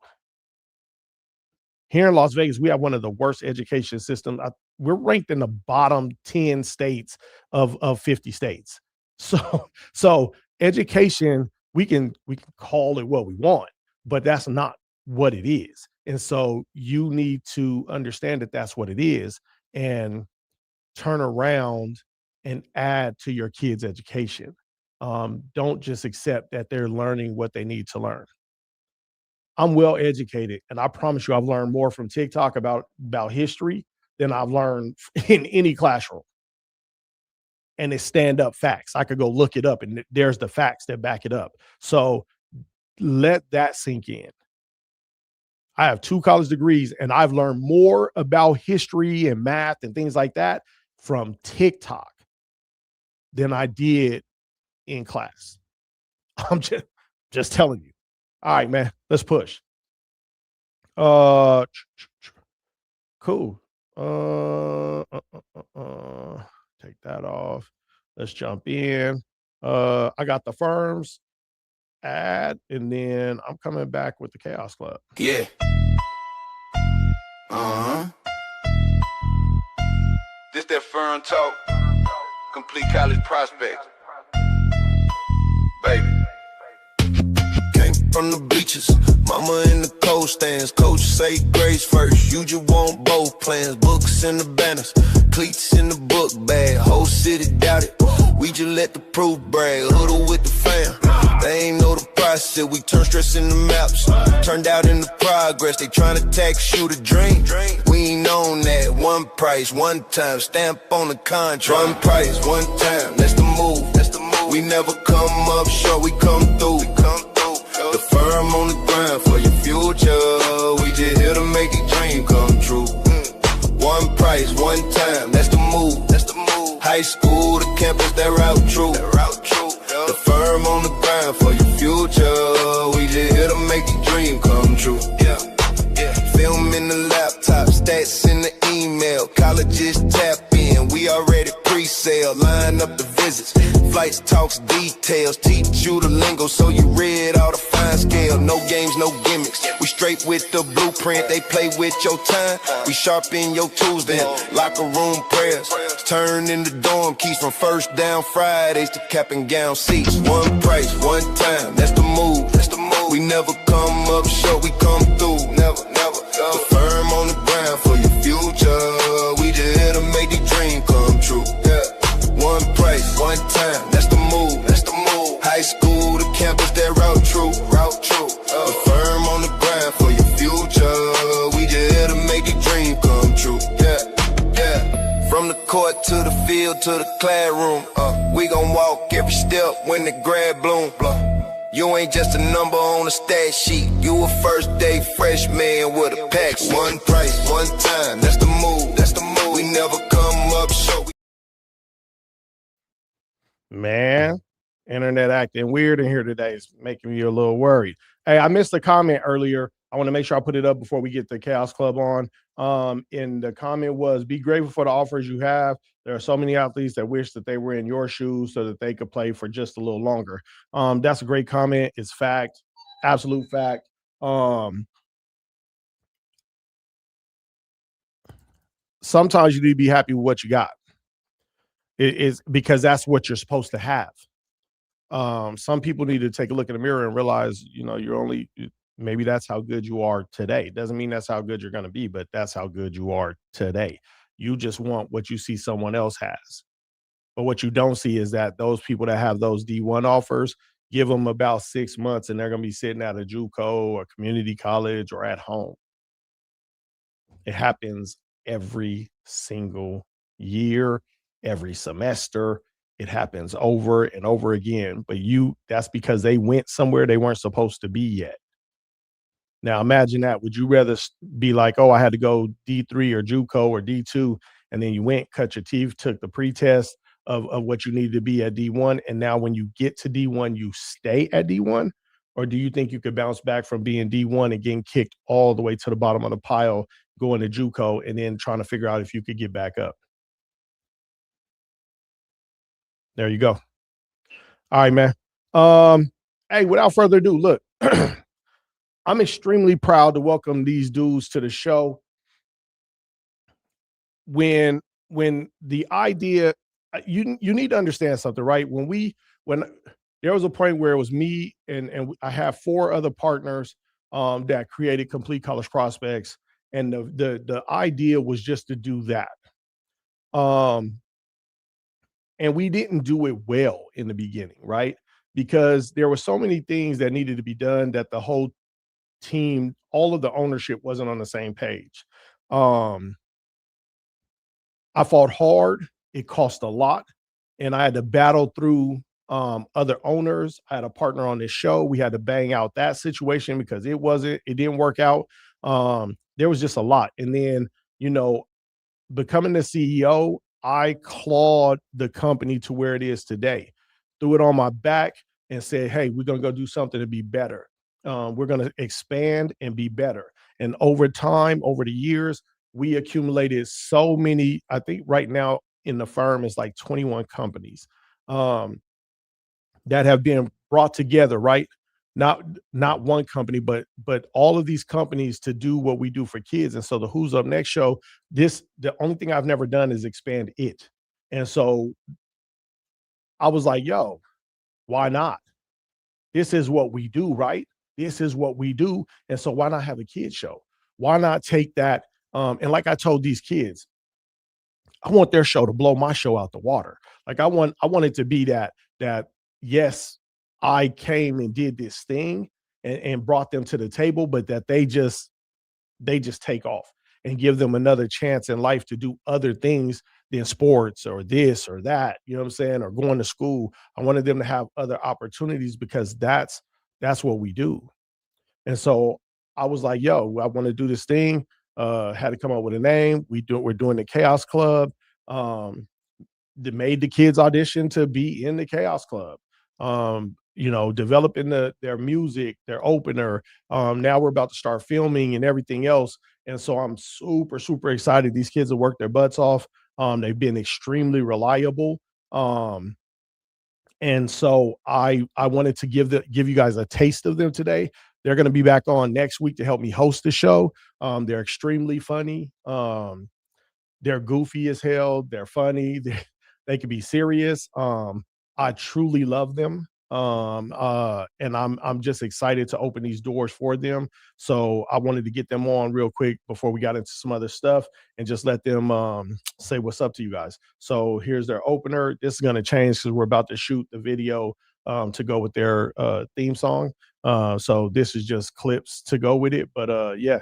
Here in Las Vegas, we have one of the worst education systems. We're ranked in the bottom 10 states of 50 states. So education, we can call it what we want, but that's not what it is. And so you need to understand that that's what it is and turn around and add to your kids' education. Don't just accept that they're learning what they need to learn. I'm well educated, and I promise you I've learned more from TikTok about history than I've learned in any classroom. And it's stand-up facts. I could go look it up, and there's the facts that back it up. So let that sink in. I have 2 college degrees, and I've learned more about history and math and things like that from TikTok than I did in class. I'm just telling you. All right, man, let's push. Cool. Take that off. Let's jump in. I got the firms ad, and then I'm coming back with the Chaos Club. Yeah. This that firm talk. Complete college prospect. Baby. Came from the bleachers. Mama in the cold stands. Coach say grades first. You just want both plans. Books and the banners. Cleats in the book bag. Whole city doubt it. We just let the proof brag. Huddle with the fam. They ain't know the process. We turn stress into maps. Turned out into progress. They tryna tax you to dream. We ain't on that. One price, one time. Stamp on the contract. One price, one time. That's the move. We never come up short. We come through. The firm on the ground for your future. We just here to make your dream come true. One price, one time. That's the move. High school to campus, that route true. The firm on the ground for your future. We just here to make your dream come true. Film in the laptop, visits. Flights, talks, details, teach you the lingo so you read all the fine scale. No games, no gimmicks. We straight with the blueprint. They play with your time. We sharpen your tools, then locker room prayers turn into dorm keys from first down Fridays to cap and gown seats. One price, one time. That's the move. That's the move. We never come up short. We come through. Never, never. The firm on the ground for your future. We just here to make the dream come true. Yeah. One price, one time. That's the move. That's the move. High school to campus, that route true. Route true. The firm on the ground for your future. We just here to make the dream come true. Yeah. Yeah. From the court to the field to the classroom. We gon' walk every step when the grad bloom. You ain't just a number on a stat sheet. You a first day freshman with a pack. One price, one time. That's the move. That's the move. We never come up short. Man, internet acting weird in here today is making me a little worried. Hey, I missed a comment earlier. I want to make sure I put it up before we get the Chaos Club on. And the comment was, be grateful for the offers you have. There are so many athletes that wish that they were in your shoes so that they could play for just a little longer. That's a great comment. It's fact, absolute fact. Sometimes you need to be happy with what you got. It is because that's what you're supposed to have. Some people need to take a look in the mirror and realize, you're only, maybe that's how good you are today. Doesn't mean that's how good you're going to be, but that's how good you are today. You just want what you see someone else has. But what you don't see is that those people that have those D1 offers, give them about 6 months and they're going to be sitting at a JUCO or community college or at home. It happens every single year, every semester. It happens over and over again. But that's because they went somewhere they weren't supposed to be yet. Now, imagine that. Would you rather be like, oh, I had to go D3 or JUCO or D2, and then you went, cut your teeth, took the pretest of what you needed to be at D1, and now when you get to D1, you stay at D1? Or do you think you could bounce back from being D1 and getting kicked all the way to the bottom of the pile, going to JUCO, and then trying to figure out if you could get back up? There you go. All right, man. Hey, without further ado, look. I'm extremely proud to welcome these dudes to the show. When the idea, you need to understand something, right? When there was a point where it was me and I have 4 other partners that created Complete College Prospects, and the idea was just to do that. And we didn't do it well in the beginning, right? Because there were so many things that needed to be done that the whole team, all of the ownership wasn't on the same page. I fought hard. It cost a lot. And I had to battle through other owners. I had a partner on this show. We had to bang out that situation because it didn't work out. There was just a lot. And then, becoming the CEO, I clawed the company to where it is today, threw it on my back and said, hey, we're going to go do something to be better. We're going to expand and be better. And over time, over the years, we accumulated so many. I think right now in the firm is like 21 companies that have been brought together, right? Not one company, but all of these companies to do what we do for kids. And so the Who's Up Next show, the only thing I've never done is expand it. And so I was like, yo, why not? This is what we do, right? This is what we do. And so why not have a kids show? Why not take that? And like I told these kids, I want their show to blow my show out the water. Like I want it to be that yes, I came and did this thing and brought them to the table, but that they just take off and give them another chance in life to do other things than sports or this or that, you know what I'm saying? Or going to school. I wanted them to have other opportunities because that's what we do. And so I was like, yo, I want to do this thing. Had to come up with a name. We're doing the Chaos Club. That made the kids audition to be in the Chaos Club. Developing their music, their opener. Now we're about to start filming and everything else. And so I'm super, super excited. These kids have worked their butts off. They've been extremely reliable. And so I wanted to give you guys a taste of them today. They're going to be back on next week to help me host the show. They're extremely funny. They're goofy as hell. They're funny. They can be serious. I truly love them. And I'm just excited to open these doors for them. So I wanted to get them on real quick before we got into some other stuff and just let them say what's up to you guys. So here's their opener. This is going to change because we're about to shoot the video to go with their theme song. So this is just clips to go with it. But yeah,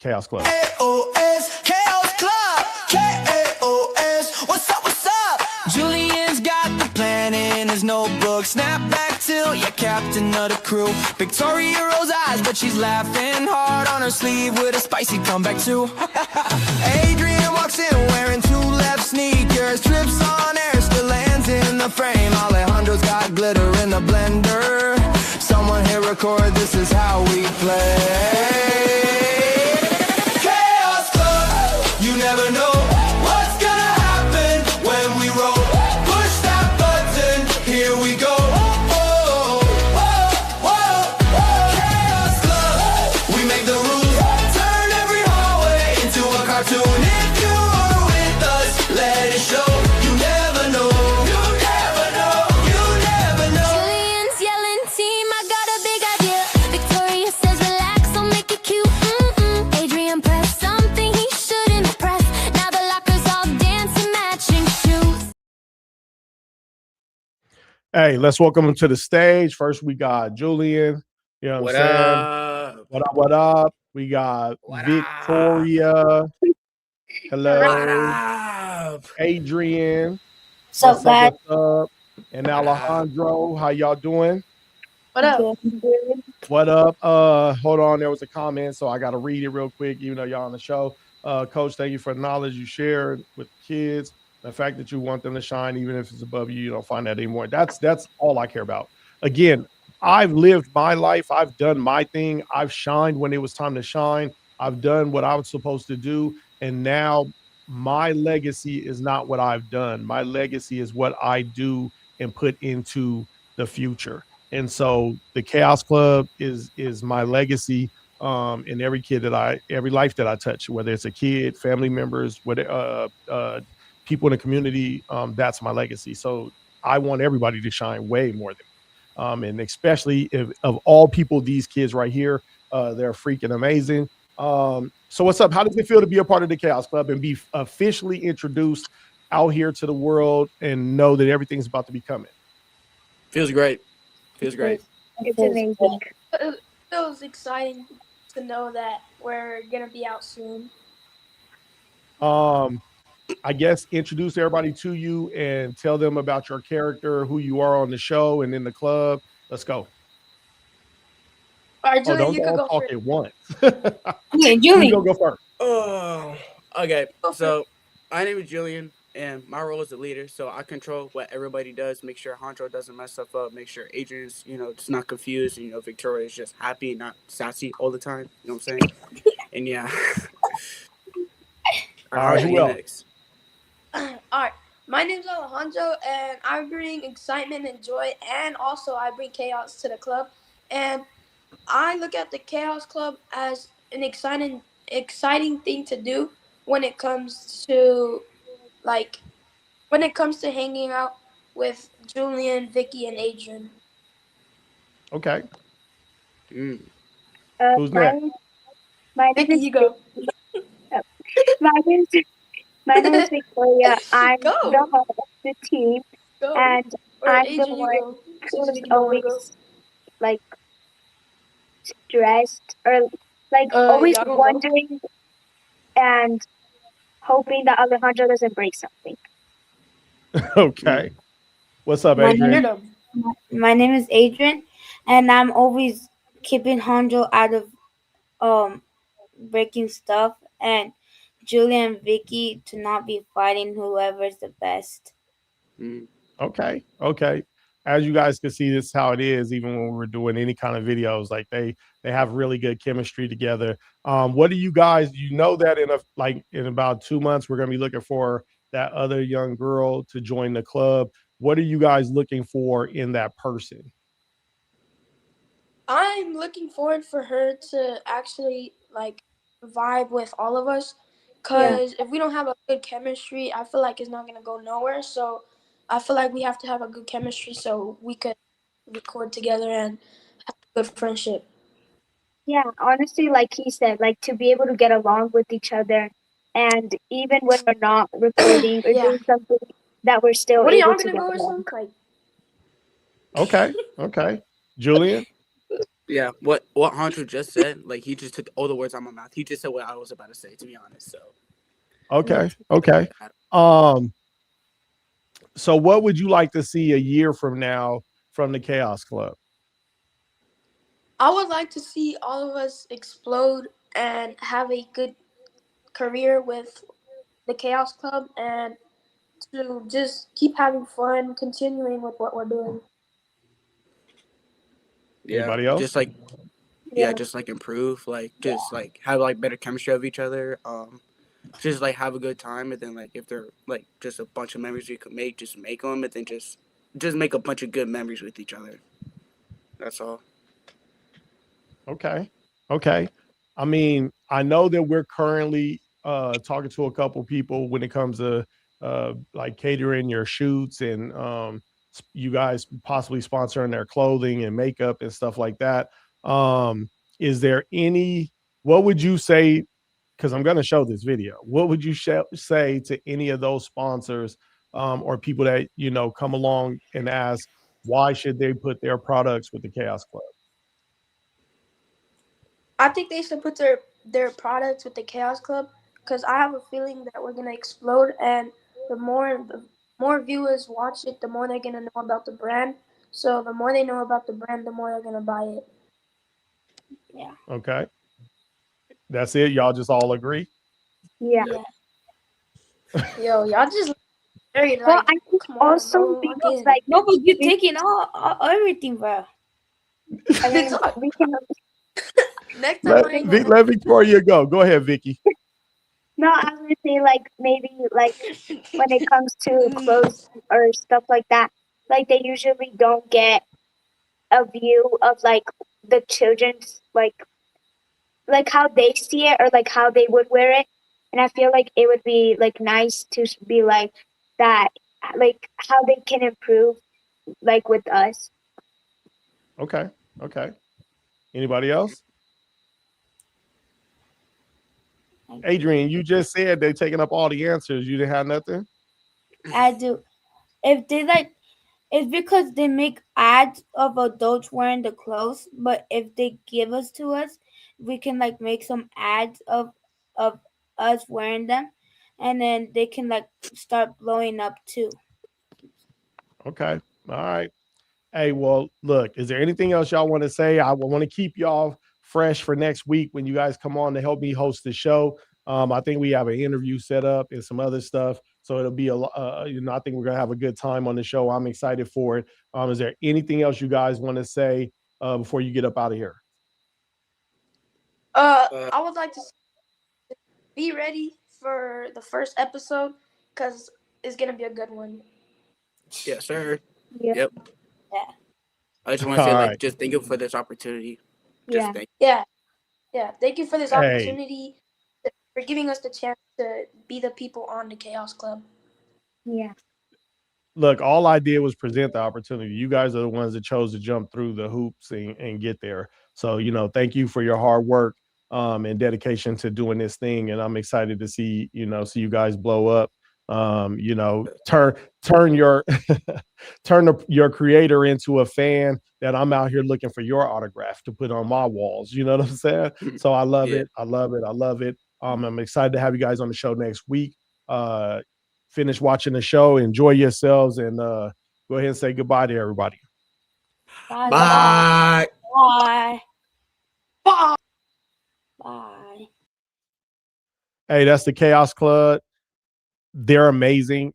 Chaos Club. KOS, Chaos Club, KAOS, what's up, what's up? Julian's got the plan in his notebook. Snap back till you're captain of the crew. Victoria rolls eyes, but she's laughing hard on her sleeve with a spicy comeback too. Adrian walks in wearing 2 left sneakers. Trips on air, still lands in the frame. Alejandro's got glitter in the blender. Someone here record, this is how we play. You never know what's gonna happen when we roll. Push that button, here we go. Whoa, whoa, whoa. Chaos Club, we make the rules. Turn every hallway into a cartoon. If you are with us, let it show. You never know. You never know. You never know. Julian's yelling, team, I got a big idea. Victoria says, relax, I'll make it cute. Adrian pressed something he shouldn't press. Now the lockers all dancing, matching shoes. Hey, let's welcome them to the stage. First, we got Julian. You know what I'm saying? What up? What up? We got Victoria. Hello. What up? Adrian. What's up, guys? What's up? And Alejandro, how y'all doing? What up? What up? Hold on. There was a comment, so I got to read it real quick, even though y'all on the show. Coach, thank you for the knowledge you shared with kids. The fact that you want them to shine, even if it's above you, you don't find that anymore. That's all I care about. Again, I've lived my life. I've done my thing. I've shined when it was time to shine. I've done what I was supposed to do. And now my legacy is not what I've done. My legacy is what I do and put into the future. And so the Chaos Club is my legacy in every life that I touch, whether it's a kid, family members, people in the community, that's my legacy. So I want everybody to shine way more than me. And especially if of all people, these kids right here, they're freaking amazing. So what's up? How does it feel to be a part of the Chaos Club and be officially introduced out here to the world and know that everything's about to be coming? Feels great. Feels great. It's amazing. It feels exciting to know that we're gonna be out soon. I guess introduce everybody to you and tell them about your character, who you are on the show and in the club. Let's go. All right, Julian, don't you could all go talk first. at once. Yeah, Julian. You go first. Oh, okay. Go So, my name is Julian, and my role is the leader. So I control what everybody does. Make sure Hondro doesn't mess stuff up. Make sure Adrian's, just not confused. And, Victoria is just happy, not sassy all the time. You know what I'm saying? And yeah. All right, who else? Next. All right, my name's Alejandro, and I bring excitement and joy, and also I bring chaos to the club. And I look at the Chaos Club as an exciting thing to do when it comes to hanging out with Julian, Vicky, and Adrian. Okay. Mm. Who's next? My Vicky, you go. My name is Victoria. I'm Go. the head of the team, Go. and Or I'm Adrian, the you one go. who's Vicky, you wanna go? always stressed or always yeah, I don't know. wondering and hoping that Alejandro doesn't break something. Okay. What's up, Adrian? My name is Adrian, and I'm always keeping Hondro out of breaking stuff, and Julia and Vicky to not be fighting whoever's the best. Okay. As you guys can see, this is how it is. Even when we're doing any kind of videos, like they have really good chemistry together. What do you guys? You know that in about 2 months we're gonna be looking for that other young girl to join the club. what are you guys looking for in that person? I'm looking forward for her to actually like vibe with all of us, because if we don't have a good chemistry, I feel like it's not gonna go nowhere. So I feel like we have to have a good chemistry so we could record together and have a good friendship. Yeah, honestly, like he said, like to be able to get along with each other, and even when we're not recording or Yeah. doing something, that we're still What are able y'all to gonna get go with along. some like? Okay. Julian? Yeah, what Honcho just said, like he just took all the words out of my mouth. He just said what I was about to say, to be honest. So Okay. So what would you like to see a year from now from the Chaos Club? I would like to see all of us explode and have a good career with the Chaos Club, and to just keep having fun, continuing with what we're doing. yeah, Anybody else? just like just like improve, like just like have like better chemistry of each other. Just like have a good time, and then like if they're like just a bunch of memories we could make, just make them, and then just make a bunch of good memories with each other. That's all. Okay. I mean, I know that we're currently talking to a couple people when it comes to like catering your shoots and you guys possibly sponsoring their clothing and makeup and stuff like that. Is there any, what would you say, because I'm going to show this video, what would you say to any of those sponsors or people that, you know, come along and ask, why should they put their products with the Chaos Club? I think they should put their products with the Chaos Club, because I have a feeling that we're gonna explode, and the more viewers watch it, the more they're gonna know about the brand. So the more they know about the brand, the more they're gonna buy it. Yeah. Okay. That's it. Y'all just all agree? Yeah. Yo, y'all just very like. Well, I think Come on, also bro. because Again. like No, but you're taking all everything, bro. I mean, we can. Next time I ain't gonna. Let Victoria go. Go ahead, Vicky. No, I was gonna say like maybe like when it comes to clothes or stuff like that, like they usually don't get a view of like the children's like how they see it or like how they would wear it, and I feel like it would be like nice to be like that, like how they can improve like with us. Okay. Anybody else? Adrian, you just said they're taking up all the answers. You didn't have nothing? I do. If they like, it's because they make ads of adults wearing the clothes. But if they give us to us, we can like make some ads of us wearing them, and then they can like start blowing up too. Okay. All right. Hey, well, look, is there anything else y'all want to say? I want to keep y'all fresh for next week when you guys come on to help me host the show. I think we have an interview set up and some other stuff. So it'll be I think we're going to have a good time on the show. I'm excited for it. Is there anything else you guys want to say before you get up out of here? I would like to be ready for the first episode, because it's gonna be a good one. Yes, sir. Yeah. Yep. Yeah. I just want to say, All like, right. just thank you for this opportunity. Yeah. Yeah. Thank you for this Hey. opportunity, for giving us the chance to be the people on the Chaos Club. Yeah. Look, all I did was present the opportunity. You guys are the ones that chose to jump through the hoops and get there. So, you know, thank you for your hard work and dedication to doing this thing. And I'm excited to see you guys blow up. Turn your your creator into a fan that I'm out here looking for your autograph to put on my walls. You know what I'm saying? So I love it. I love it. I'm excited to have you guys on the show next week. Finish watching the show, enjoy yourselves, and go ahead and say goodbye to everybody. Bye. Bye. Bye. Bye. Bye. Hey, that's the Chaos Club. They're amazing.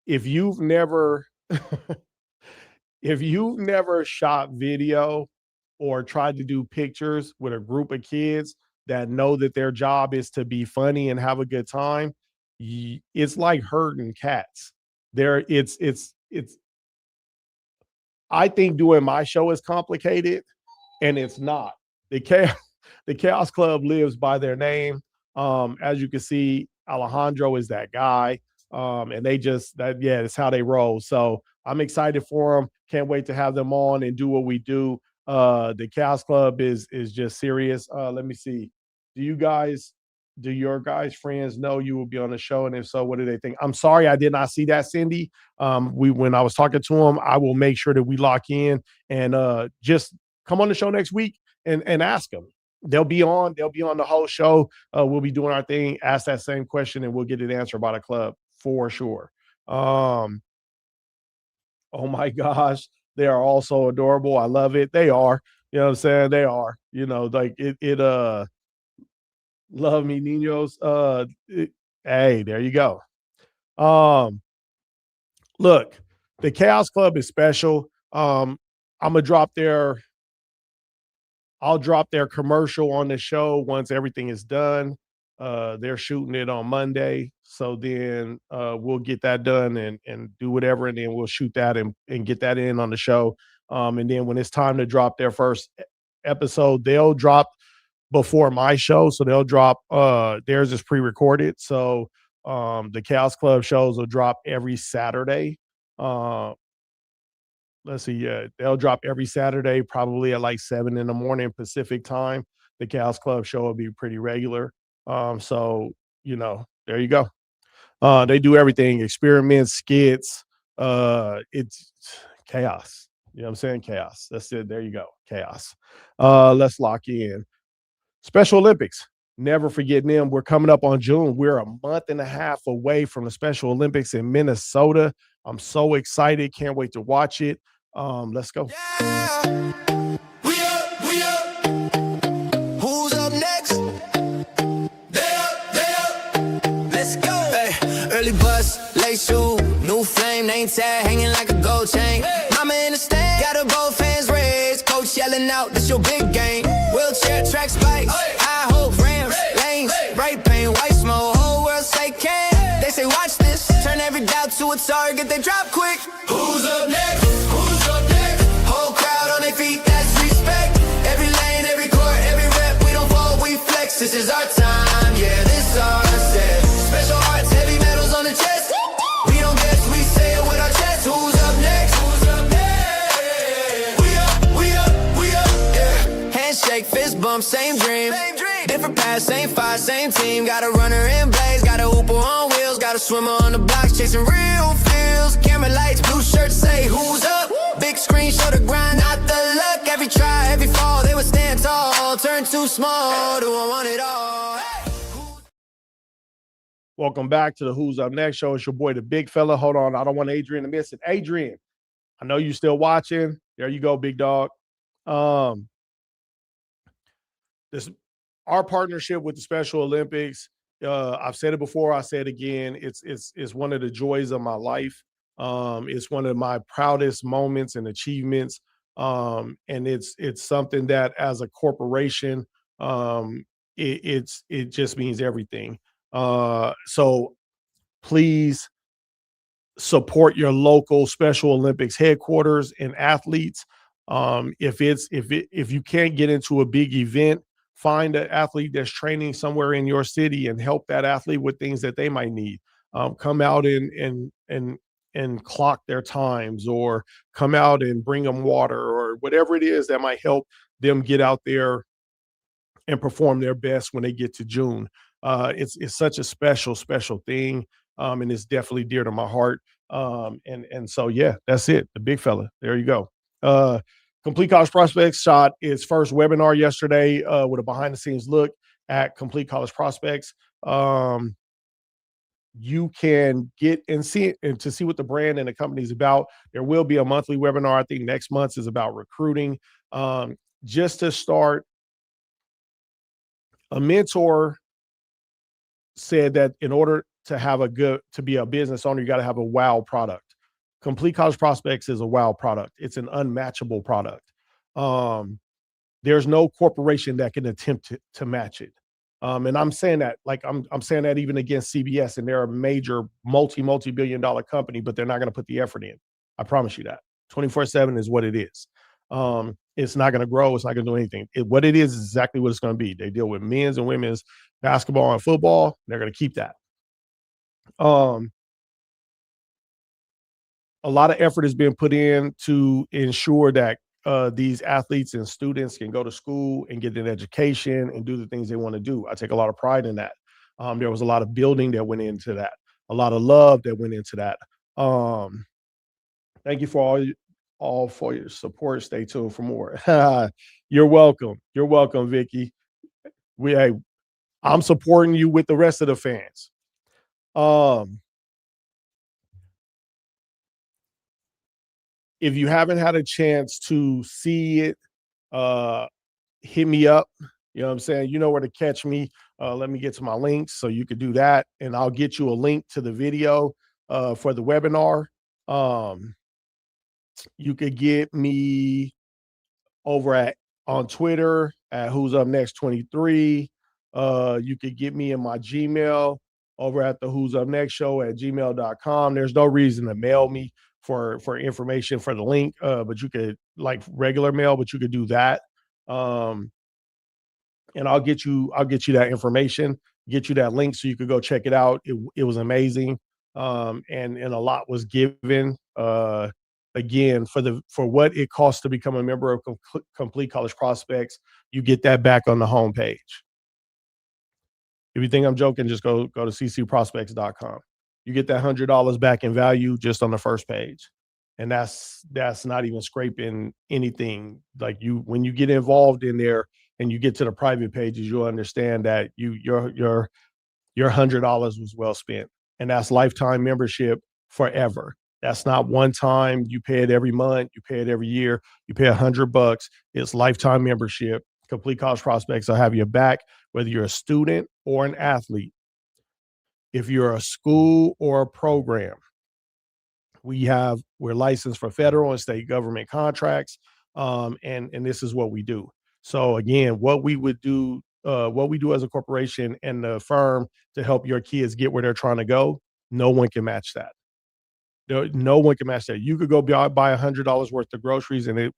If you've never shot video or tried to do pictures with a group of kids that know that their job is to be funny and have a good time, it's like herding cats. it's I think doing my show is complicated, and it's not. The Chaos Club lives by their name. As you can see, Alejandro is that guy. And it's how they roll. So I'm excited for them. Can't wait to have them on and do what we do. The Chaos Club is just serious. Let me see. Do your guys' friends know you will be on the show? And if so, what do they think? I'm sorry I did not see that, Cindy. When I was talking to them, I will make sure that we lock in and just come on the show next week and ask them. They'll be on the whole show. We'll be doing our thing, ask that same question, and we'll get it answered by the club for sure. Oh my gosh, they are all so adorable. I love it. They are, you know what I'm saying? They are, like love me, Ninos. Hey, there you go. Look, the Chaos Club is special. I'll drop their commercial on the show once everything is done. They're shooting it on Monday. So then we'll get that done and do whatever. And then we'll shoot that and get that in on the show. And then when it's time to drop their first episode, they'll drop before my show. So they'll drop, theirs is pre-recorded. So the Chaos Club shows will drop every Saturday. Let's see. Yeah, they'll drop every Saturday, probably at like 7 a.m. Pacific time. The Chaos Club show will be pretty regular. So there you go. They do everything: experiments, skits. It's chaos. You know what I'm saying? Chaos. That's it. There you go. Chaos. Let's lock in. Special Olympics. Never forgetting them. We're coming up on June. We're a month and a half away from the Special Olympics in Minnesota. I'm so excited. Can't wait to watch it. Let's go. Yeah. We up. Who's up next? They up. Let's go. Hey, early bus, late shoe, new flame, name tag hanging like a gold chain. Hey. Mama in the stand, got her both hands raised. Coach yelling out, this your big game. Wheelchair, track spikes, high hope, Rams, lanes, bright paint, white smoke, whole world say can. They say watch this, turn every doubt to a target, they drop quick. Who's up next? Who's up next? Whole crowd on their feet, that's respect. Every lane, every court, every rep, we don't fall, we flex. This is our time, yeah, this our set. Special hearts, heavy metals on the chest. We don't guess, we say it with our chest. Who's up next? Who's up next? We up, yeah. Handshake, fist bump, same dream. Different path, same fight, same team. Got a runner in blaze, got a hooper on wheels, got a swimmer on the blocks, chasing real feels. Camera lights, blue shirts say who's up. Big screen show the grind, not the luck. Every try, every fall, they would stand tall. Turn too small, do I want it all? Welcome back to the Who's Up Next show. It's your boy, the big fella. Hold on, I don't want Adrian to miss it. Adrian, I know you still watching. There you go, big dog. Our partnership with the Special Olympics, I've said it before, I say it again, it's one of the joys of my life. It's one of my proudest moments and achievements. And it's something that as a corporation, it just means everything. So please support your local Special Olympics headquarters and athletes. If you can't get into a big event, find an athlete that's training somewhere in your city and help that athlete with things that they might need. Come out and clock their times, or come out and bring them water, or whatever it is that might help them get out there and perform their best when they get to June. It's such a special thing. And it's definitely dear to my heart. And so, yeah, that's it. The big fella. There you go. Complete College Prospects shot its first webinar yesterday with a behind-the-scenes look at Complete College Prospects. You can get and see and to see what the brand and the company is about. There will be a monthly webinar. I think next month is about recruiting. Just to start, a mentor said that in order to be a business owner, you got to have a wow product. Complete College Prospects is a wow product. It's an unmatchable product. There's no corporation that can attempt to match it. And I'm saying that, like, I'm saying that even against CBS, and they're a major multi-billion-dollar company, but they're not going to put the effort in. I promise you that. 24/7 is what it is. It's not going to grow. It's not going to do anything. What it is exactly what it's going to be. They deal with men's and women's basketball and football. They're going to keep that. A lot of effort has been put in to ensure that these athletes and students can go to school and get an education and do the things they want to do. I take a lot of pride in that. There was a lot of building that went into that, a lot of love that went into that. Thank you for all for your support. Stay tuned for more. You're welcome. You're welcome, Vicky. I'm supporting you with the rest of the fans. If you haven't had a chance to see it, hit me up. You know what I'm saying? You know where to catch me. Let me get to my links so you could do that. And I'll get you a link to the video for the webinar. You could get me over on Twitter at Who's Up Next 23. You could get me in my Gmail over at the Who's Up Next Show at gmail.com. There's no reason to mail me for information for the link, but you could, like, regular mail, but you could do that. And I'll get you that information, get you that link so you could go check it out. It was amazing. And a lot was given. Again, for what it costs to become a member of Complete College Prospects, you get that back on the homepage. If you think I'm joking, just go to ccprospects.com. You get that $100 back in value just on the first page. And that's not even scraping anything. Like, when you get involved in there and you get to the private pages, you'll understand that your $100 was well spent. And that's lifetime membership forever. That's not one time. You pay it every month. You pay it every year. You pay $100. It's lifetime membership. Complete College Prospects will have your back, whether you're a student or an athlete. If you're a school or a program, we're licensed for federal and state government contracts. And this is what we do. So again, what we do as a corporation and the firm to help your kids get where they're trying to go, no one can match that. No one can match that. You could go buy $100 worth of groceries and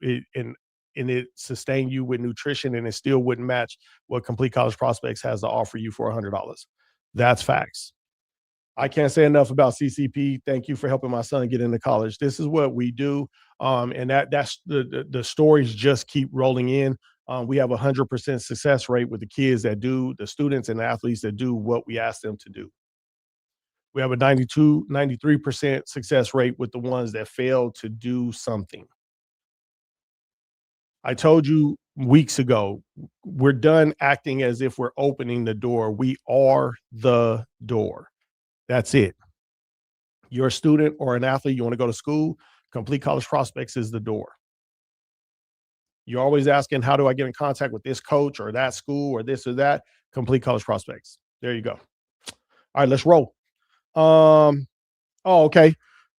it sustain you with nutrition, and it still wouldn't match what Complete College Prospects has to offer you for $100. That's facts. I can't say enough about CCP. Thank you for helping my son get into college. This is what we do. And that's the stories just keep rolling in. We have 100% success rate with the kids that do, the students and the athletes that do what we ask them to do. We have a 93% success rate with the ones that fail to do something. I told you weeks ago, we're done acting as if we're opening the door. We are the door. That's it. You're a student or an athlete, you want to go to school, Complete College Prospects is the door. You're always asking, how do I get in contact with this coach or that school or this or that? Complete College Prospects. There you go. All right, let's roll. Okay.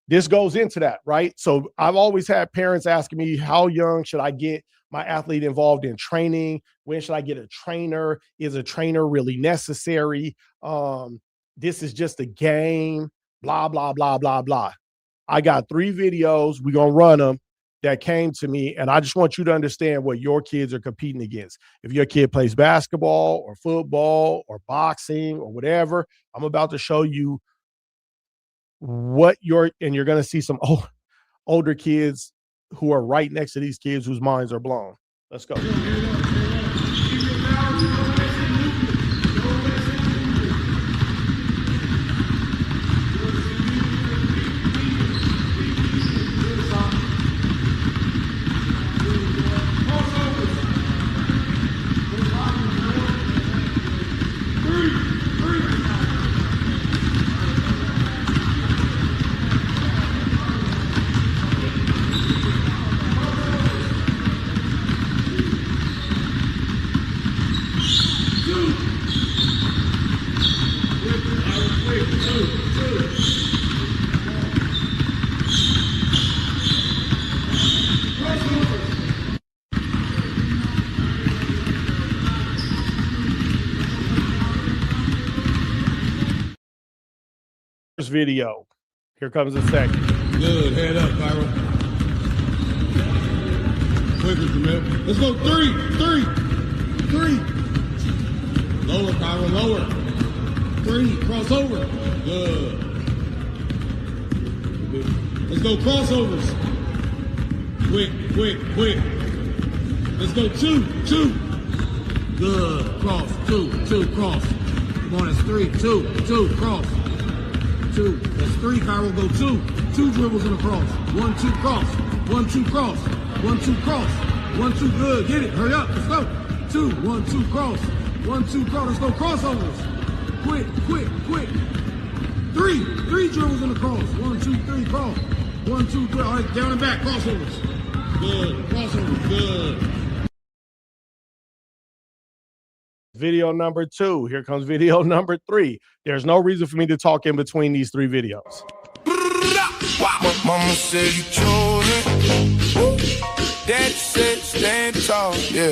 This goes into that, right? So I've always had parents asking me, how young should I get my athlete involved in training? When should I get a trainer? Is a trainer really necessary? This is just a game, blah, blah, blah, blah, blah. I got 3 videos. We're going to run them that came to me. And I just want you to understand what your kids are competing against. If your kid plays basketball or football or boxing or whatever, I'm about to show you and you're going to see some older kids who are right next to these kids whose minds are blown. Let's go. First video. Here comes the second. Good. Head up, Cairo. Quicker, Jamil. Let's go. Three. Lower, Cairo. Lower. 3. Crossover. Good. Let's go crossovers. Quick. Let's go 2. Good. Cross. 2. Cross. Come on, that's 3. 2. Cross. 2. That's 3. Cairo, go 2. 2 dribbles in a cross. 1, 2 cross. 1, 2 cross. 1, 2 cross. 1, 2 good. Get it. Hurry up. Let's go. 2. 1, 2 cross. 1, 2 cross. Let's go crossovers. Quick. 3 dribbles in a cross. 1, 2, 3 cross. 1, 2, 3. All right, down and back. Crossovers. Good. Crossovers. Good. Video number 2. Here comes video number 3. There's no reason for me to talk in between these 3 videos. Mama said you chosen. Daddy said stand tall. Yeah.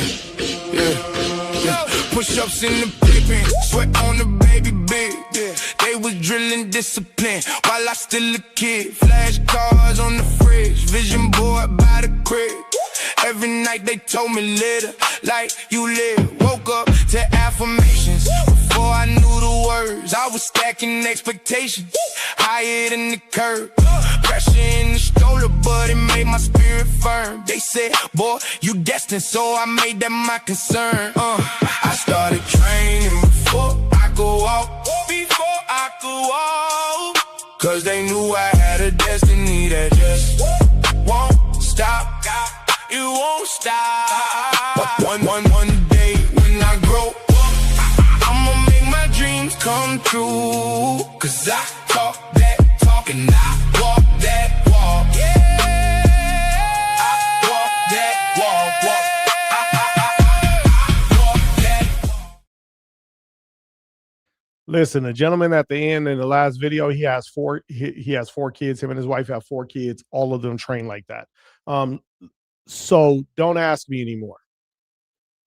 Push-ups in the playpen, sweat on the baby bed. Yeah. They was drilling discipline while I still a kid. Flashcards on the fridge, vision board by the crib. Every night they told me live like you live. Woke up to affirmations before I knew the words. I was stacking expectations higher than the curve. Pressure in the stroller, but it made my spirit firm. They said, boy, you destined, so I made that my concern. I started training before I could walk. Cause they knew I had a destiny that just won't stop. It won't stop. One day when I grow up, I'ma make my dreams come true. Cause I talk that talk and I walk that walk. Yeah, I walk that walk. I walk that walk. Listen, the gentleman at the end in the last video, he has 4 kids. Him and his wife have 4 kids. All of them train like that. So don't ask me anymore.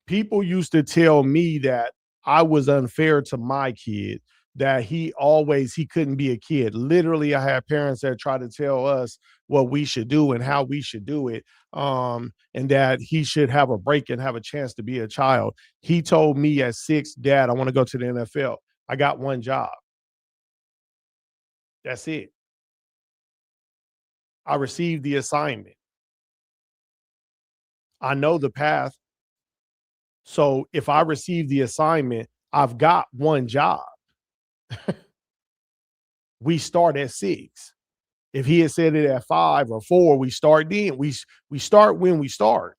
People used to tell me that I was unfair to my kid, that he couldn't be a kid. Literally, I had parents that tried to tell us what we should do and how we should do it, and that he should have a break and have a chance to be a child. He told me at 6, Dad, I want to go to the NFL. I got one job. That's it. I received the assignment. I know the path. So if I receive the assignment, I've got one job. We start at 6. If he had said it at 5 or 4, we start then. We start when we start.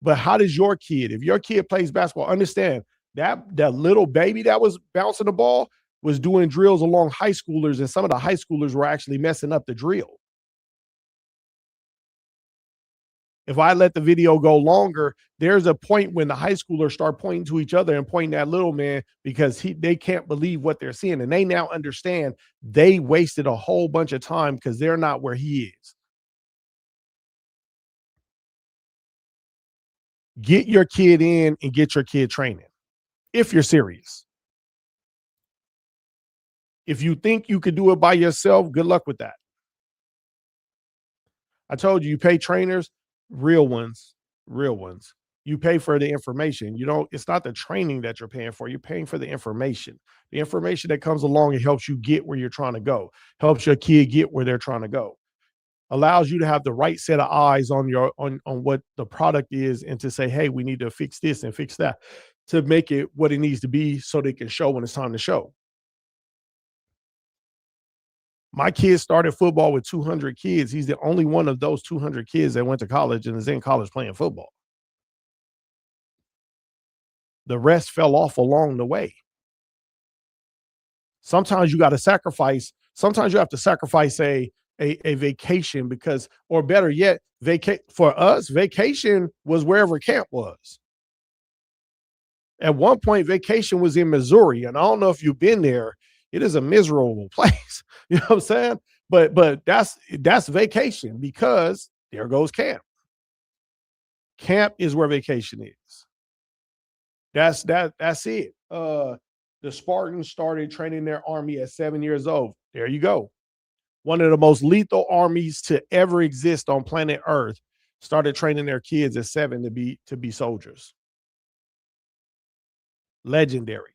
But how does your kid, if your kid plays basketball, understand that little baby that was bouncing the ball was doing drills along high schoolers, and some of the high schoolers were actually messing up the drill. If I let the video go longer, there's a point when the high schoolers start pointing to each other and pointing at little man because they can't believe what they're seeing. And they now understand they wasted a whole bunch of time because they're not where he is. Get your kid in and get your kid training if you're serious. If you think you could do it by yourself, good luck with that. I told you pay trainers. Real ones. You pay for the information. It's not the training that you're paying for. You're paying for the information. The information that comes along, it helps you get where you're trying to go. Helps your kid get where they're trying to go. Allows you to have the right set of eyes on what the product is and to say, hey, we need to fix this and fix that to make it what it needs to be so they can show when it's time to show. My kid started football with 200 kids. He's the only one of those 200 kids that went to college and is in college playing football. The rest fell off along the way. Sometimes you got to sacrifice. Sometimes you have to sacrifice a vacation because, or better yet, for us, vacation was wherever camp was. At one point, vacation was in Missouri, and I don't know if you've been there. It is a miserable place. You know what I'm saying? But that's vacation because there goes camp. Camp is where vacation is. That's it. The Spartans started training their army at 7 years old. There you go. One of the most lethal armies to ever exist on planet Earth started training their kids at 7 to be soldiers. Legendary.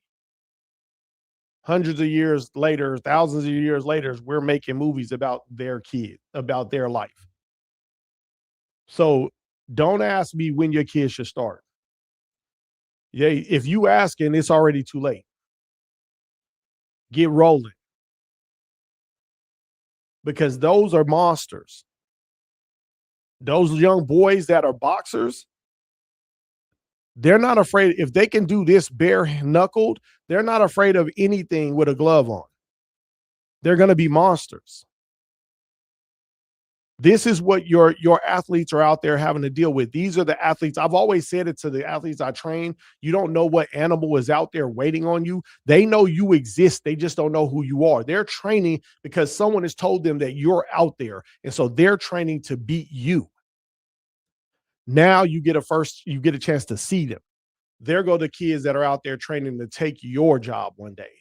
Hundreds of years later, thousands of years later, we're making movies about their kid, about their life. So don't ask me when your kid should start. Yeah, if you asking, it's already too late. Get rolling. Because those are monsters. Those young boys that are boxers, they're not afraid. If they can do this bare knuckled, they're not afraid of anything with a glove on. They're going to be monsters. This is what your athletes are out there having to deal with. These are the athletes. I've always said it to the athletes I train. You don't know what animal is out there waiting on you. They know you exist. They just don't know who you are. They're training because someone has told them that you're out there. And so they're training to beat you. Now you get a chance to see them. There go the kids that are out there training to take your job one day.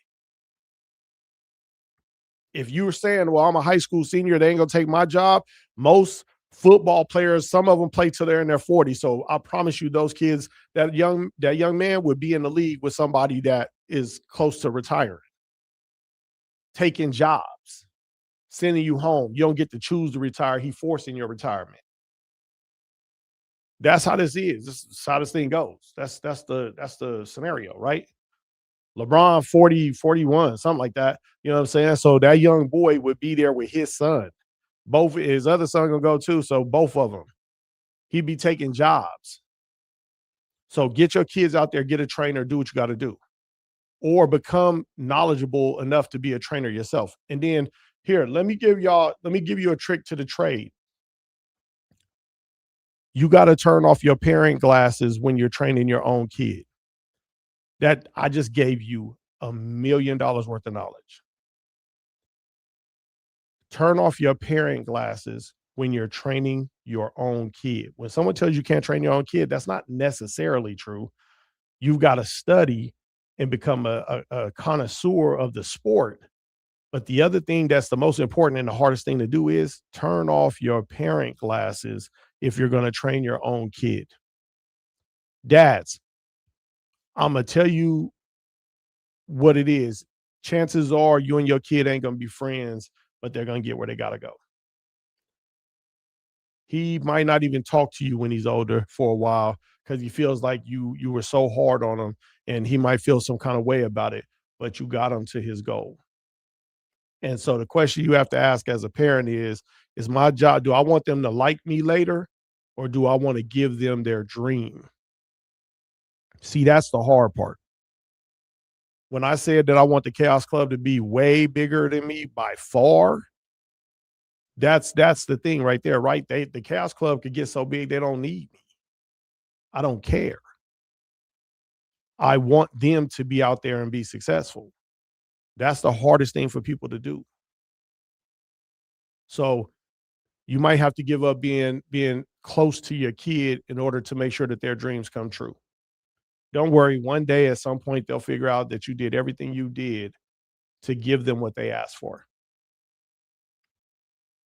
If you were saying, well, I'm a high school senior, they ain't gonna take my job. Most football players, some of them play till they're in their 40s. So I promise you, those kids, that young man would be in the league with somebody that is close to retiring, taking jobs, sending you home. You don't get to choose to retire. He's forcing your retirement. That's how this is. This is how this thing goes. That's the scenario, right? LeBron 40, 41, something like that. You know what I'm saying? So that young boy would be there with his son. Both his other son gonna go too. So both of them. He'd be taking jobs. So get your kids out there, get a trainer, do what you got to do. Or become knowledgeable enough to be a trainer yourself. And then here, let me give you a trick to the trade. You got to turn off your parent glasses when you're training your own kid. That I just gave you $1 million worth of knowledge. Turn off your parent glasses when you're training your own kid. When someone tells you can't train your own kid, that's not necessarily true. You've got to study and become a connoisseur of the sport. But the other thing that's the most important and the hardest thing to do is turn off your parent glasses if you're going to train your own kid. Dads, I'm going to tell you what it is. Chances are you and your kid ain't going to be friends, but they're going to get where they got to go. He might not even talk to you when he's older for a while because he feels like you were so hard on him, and he might feel some kind of way about it, but you got him to his goal. And so the question you have to ask as a parent is my job, do I want them to like me later, or do I want to give them their dream? See, that's the hard part. When I said that I want the Chaos Club to be way bigger than me by far, that's the thing right there, right? The Chaos Club could get so big they don't need me. I don't care. I want them to be out there and be successful. That's the hardest thing for people to do. So you might have to give up being close to your kid in order to make sure that their dreams come true. Don't worry. One day at some point, they'll figure out that you did everything you did to give them what they asked for.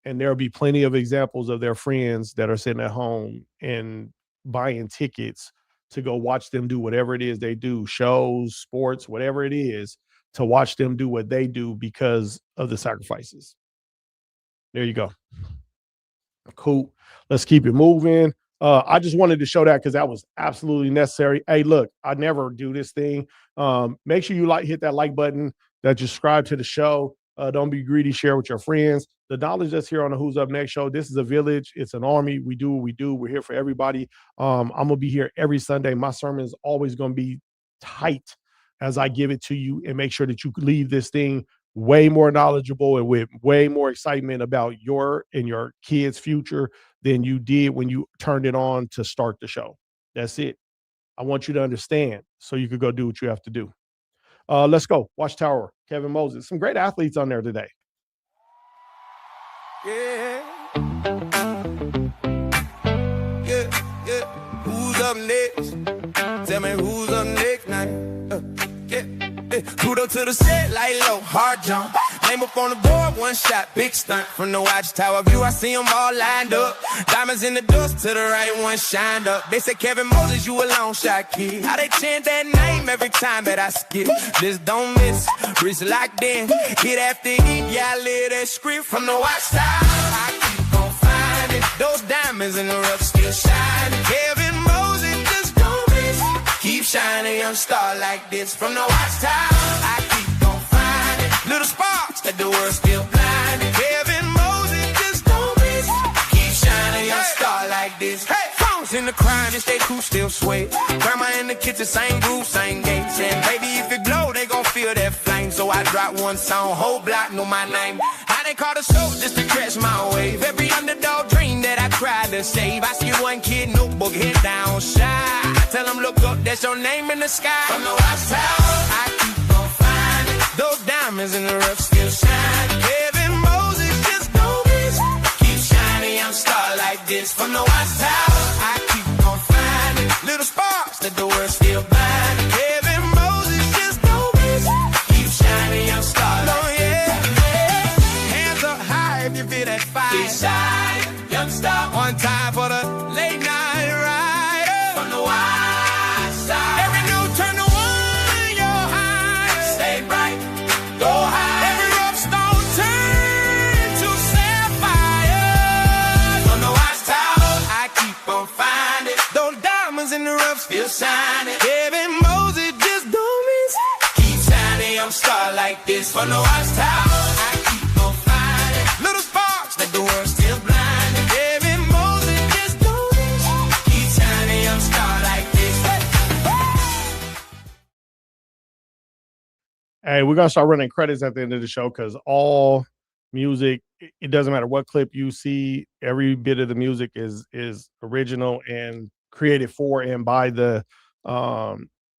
And there'll be plenty of examples of their friends that are sitting at home and buying tickets to go watch them do whatever it is they do, shows, sports, whatever it is, to watch them do what they do because of the sacrifices. There you go. Cool. Let's keep it moving. I just wanted to show that because that was absolutely necessary. Hey, look, I never do this thing. Make sure you hit that like button, that you subscribe to the show. Don't be greedy. Share with your friends. The knowledge that's here on the Who's Up Next show. This is a village. It's an army. We do what we do. We're here for everybody. I'm going to be here every Sunday. My sermon is always going to be tight as I give it to you, and make sure that you leave this thing way more knowledgeable and with way more excitement about your and your kids' future than you did when you turned it on to start the show. That's it. I want you to understand so you could go do what you have to do. Let's go. Watchtower, Kevin Moses. Some great athletes on there today. Yeah. Who's up next? Tell me who's up next now. To to the set like low, hard jump. Name up on the board, one shot, big stunt. From the watchtower view, I see them all lined up. Diamonds in the dust, to the right one shined up. They say, Kevin Moses, you a long shot kid. How they chant that name every time that I skip. This don't miss, wrist locked in. Hit after hit, yeah, I live that script. From the watchtower, I keep on finding those diamonds in the rough still shining. Kevin Moses, just don't miss. Keep shining, young star like this. From the watchtower, I keep on finding little sparks that the world still blinded. Kevin Moses, just don't miss. Keep shining, young star like this. Hey, phones in the crime and stay cool, still sweat. Grandma in the kitchen, same groove, same gates. And baby, if it glow, they gon' feel that flame. So I drop one song, whole block know my name. I done call the show just to catch my wave. Every underdog dream that I tried to save. I see one kid, notebook, head down, shy. I tell him, look up, that's your name in the sky. From the watchtower, I keep on finding those diamonds in the rough still shine. Kevin Moses, just don't miss. Keep shining, young star like this. From the watchtower, I keep on finding little sparks that the world still blind. Kevin Moses, just don't miss. Keep shining, young star like this. Hands up high if you feel that fire. Keep shining, young star. One time for the late night rider. From the wide side. Every new turn to one, you're high. Stay bright, go high. Every rough stone turn to sapphire. From the watchtower, I keep on finding those diamonds in the rough still shining. Kevin Moses, just don't miss. Keep shining, young star like this. From the watchtower, I keep on finding little sparks that the world still blinding. Kevin Moses, just don't miss. Keep shining, young star like this. Hey, we're gonna start running credits at the end of the show because all music, it doesn't matter what clip you see, every bit of the music is original and created for and by the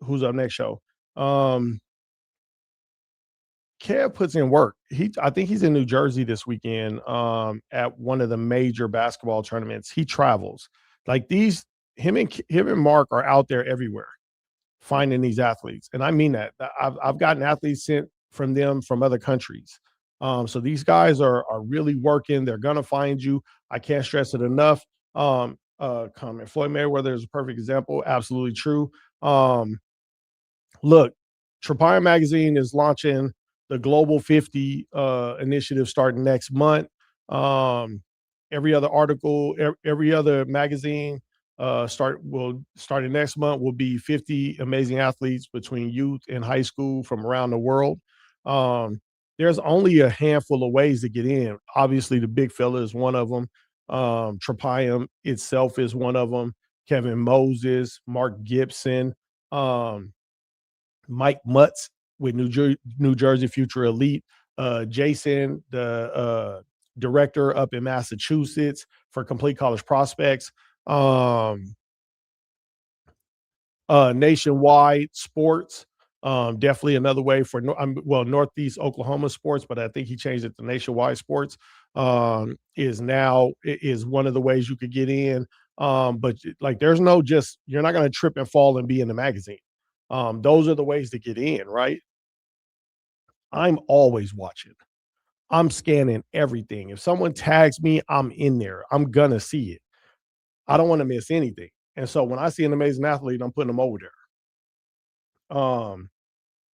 Who's Up Next show. Kev puts in work. I think he's in New Jersey this weekend at one of the major basketball tournaments. He travels. Like him and Mark are out there everywhere finding these athletes. And I mean that. I've gotten athletes sent from them from other countries. So these guys are really working. They're gonna find you. I can't stress it enough. Comment. Floyd Mayweather is a perfect example. Absolutely true. Look, Trapire Magazine is launching the Global 50 initiative starting next month. Every other article, every other magazine starting next month will be 50 amazing athletes between youth and high school from around the world. There's only a handful of ways to get in. Obviously, the big fella is one of them. Trapire itself is one of them. Kevin Moses, Mark Gibson, Mike Mutz with New Jersey Future Elite, Jason, the director up in Massachusetts for Complete College Prospects, Nationwide Sports, definitely another way for Northeast Oklahoma Sports, but I think he changed it to Nationwide Sports. Is one of the ways you could get in. But like, there's no you're not going to trip and fall and be in the magazine. Those are the ways to get in, right? I'm always watching. I'm scanning everything. If someone tags me, I'm in there. I'm going to see it. I don't want to miss anything. And so when I see an amazing athlete, I'm putting them over there.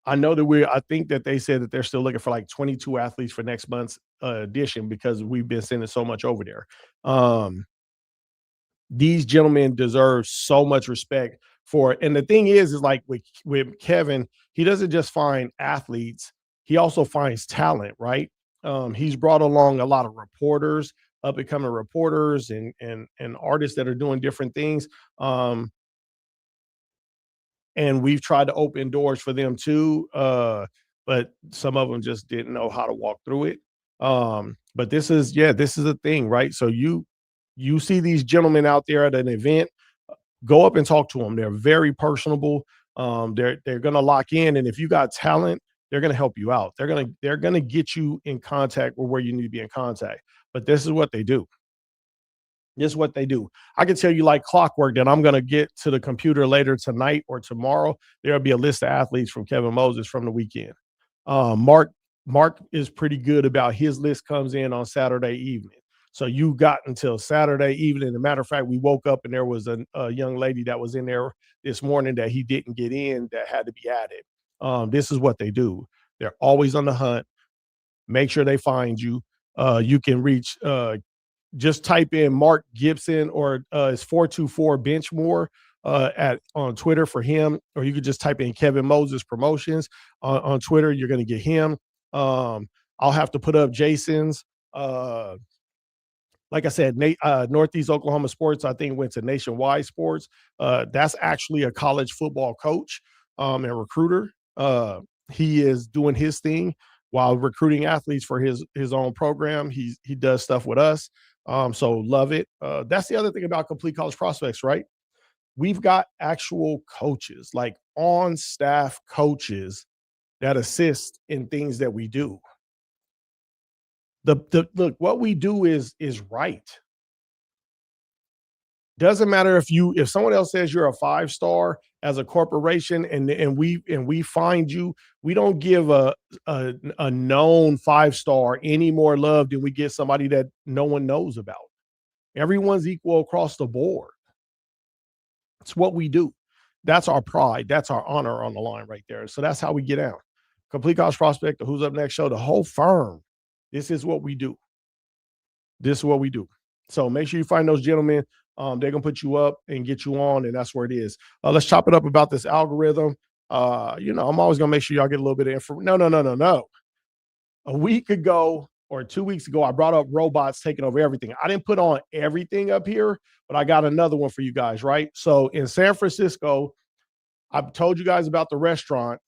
I know that I think that they said that they're still looking for like 22 athletes for next month's edition because we've been sending so much over there. These gentlemen deserve so much respect for it. And the thing is like with Kevin, he doesn't just find athletes, he also finds talent, right? He's brought along a lot of reporters, up and coming reporters and artists that are doing different things. And we've tried to open doors for them too. But some of them just didn't know how to walk through it. But this is a thing, right? So you see these gentlemen out there at an event, go up and talk to them. They're very personable. They're going to lock in. And if you got talent, they're going to help you out. They're going to get you in contact with where you need to be in contact. But this is what they do. This is what they do. I can tell you like clockwork that I'm going to get to the computer later tonight or tomorrow. There'll be a list of athletes from Kevin Moses from the weekend. Mark is pretty good about his list comes in on Saturday evening. So you got until Saturday evening. As a matter of fact, we woke up and there was a young lady that was in there this morning that he didn't get in that had to be added. This is what they do. They're always on the hunt. Make sure they find you. You can reach, just type in Mark Gibson or it's 424 Benchmore on Twitter for him, or you could just type in Kevin Moses Promotions on Twitter. You're going to get him. I'll have to put up Jason's. Like I said, Northeast Oklahoma Sports, I think, went to Nationwide Sports. That's actually a college football coach and recruiter. He is doing his thing while recruiting athletes for his own program. He does stuff with us. So love it. That's the other thing about Complete College Prospects, right? We've got actual coaches, like on-staff coaches that assist in things that we do. Look, what we do is right. Doesn't matter if someone else says you're a 5-star as a corporation and we find you, we don't give a known 5-star any more love than we get somebody that no one knows about. Everyone's equal across the board. It's what we do. That's our pride. That's our honor on the line right there. So that's how we get out. Complete College Prospect, the Who's Up Next show, the whole firm. This is what we do. This is what we do. So make sure you find those gentlemen. They're going to put you up and get you on, and that's where it is. Let's chop it up about this algorithm. I'm always going to make sure y'all get a little bit of info. No. A week ago or 2 weeks ago, I brought up robots taking over everything. I didn't put on everything up here, but I got another one for you guys, right? So in San Francisco, I've told you guys about the restaurant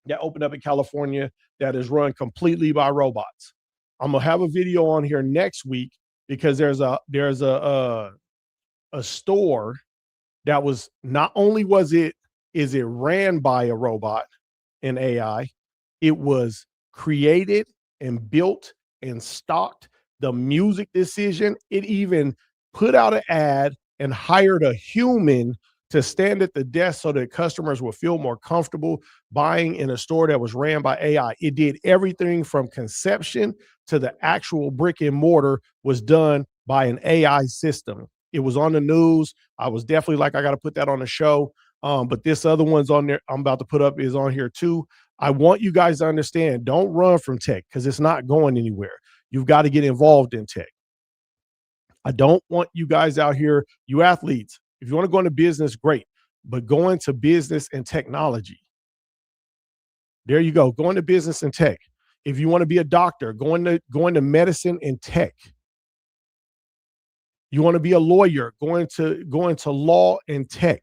that opened up in California that is run completely by robots. I'm going to have a video on here next week because there's a store that was not only is it ran by a robot and AI, it was created and built and stocked. The music decision, it even put out an ad and hired a human to stand at the desk so that customers would feel more comfortable buying in a store that was ran by AI. It did everything from conception to the actual brick and mortar was done by an AI system. It was on the news. I was definitely like, I got to put that on the show. But this other one's on there I'm about to put up is on here too. I want you guys to understand, don't run from tech because it's not going anywhere. You've got to get involved in tech. I don't want you guys out here, you athletes, if you want to go into business, great, but go into business and technology. There you go. Go into business and tech. If you want to be a doctor, go into medicine and tech. You want to be a lawyer, go into law and tech.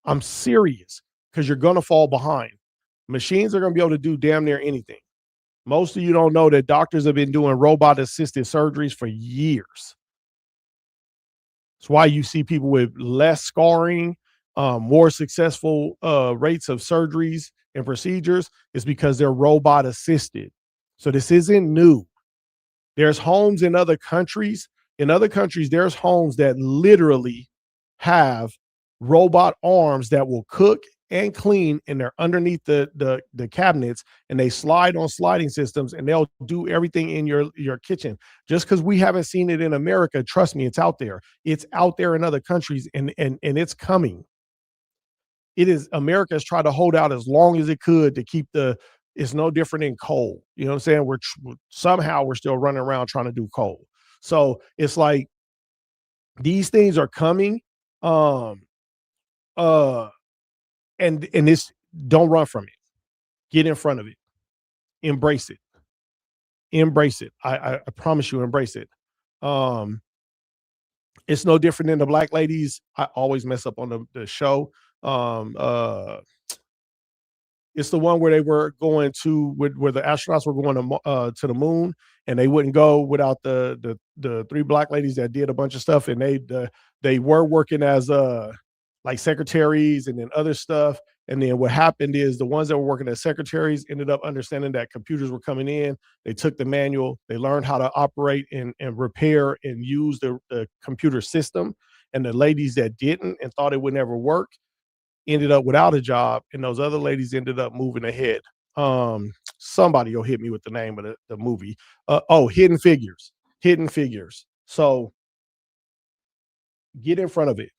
I'm serious because you're going to fall behind. Machines are going to be able to do damn near anything. Most of you don't know that doctors have been doing robot-assisted surgeries for years. That's why you see people with less scarring, more successful rates of surgeries and procedures is because they're robot-assisted. So this isn't new. There's homes in other countries. In other countries, there's homes that literally have robot arms that will cook and clean, and they're underneath the cabinets, and they slide on sliding systems, and they'll do everything in your kitchen. Just because we haven't seen it in America, trust me, it's out there. It's out there in other countries, and it's coming. It is, America's tried to hold out as long as it could to keep it's no different than coal. You know what I'm saying? Somehow we're still running around trying to do coal. So it's like these things are coming. And this, don't run from it. Get in front of it. Embrace it. Embrace it. I promise you, embrace it. It's no different than the black ladies. I always mess up on the show. It's the one where they were going to where the astronauts were going to the moon, and they wouldn't go without the 3 black ladies that did a bunch of stuff, and they were working as like secretaries and then other stuff. And then what happened is the ones that were working as secretaries ended up understanding that computers were coming in. They took the manual, they learned how to operate and repair and use the computer system. And the ladies that didn't and thought it would never work ended up without a job. And those other ladies ended up moving ahead. Somebody will hit me with the name of the movie. Hidden Figures. Hidden Figures. So get in front of it.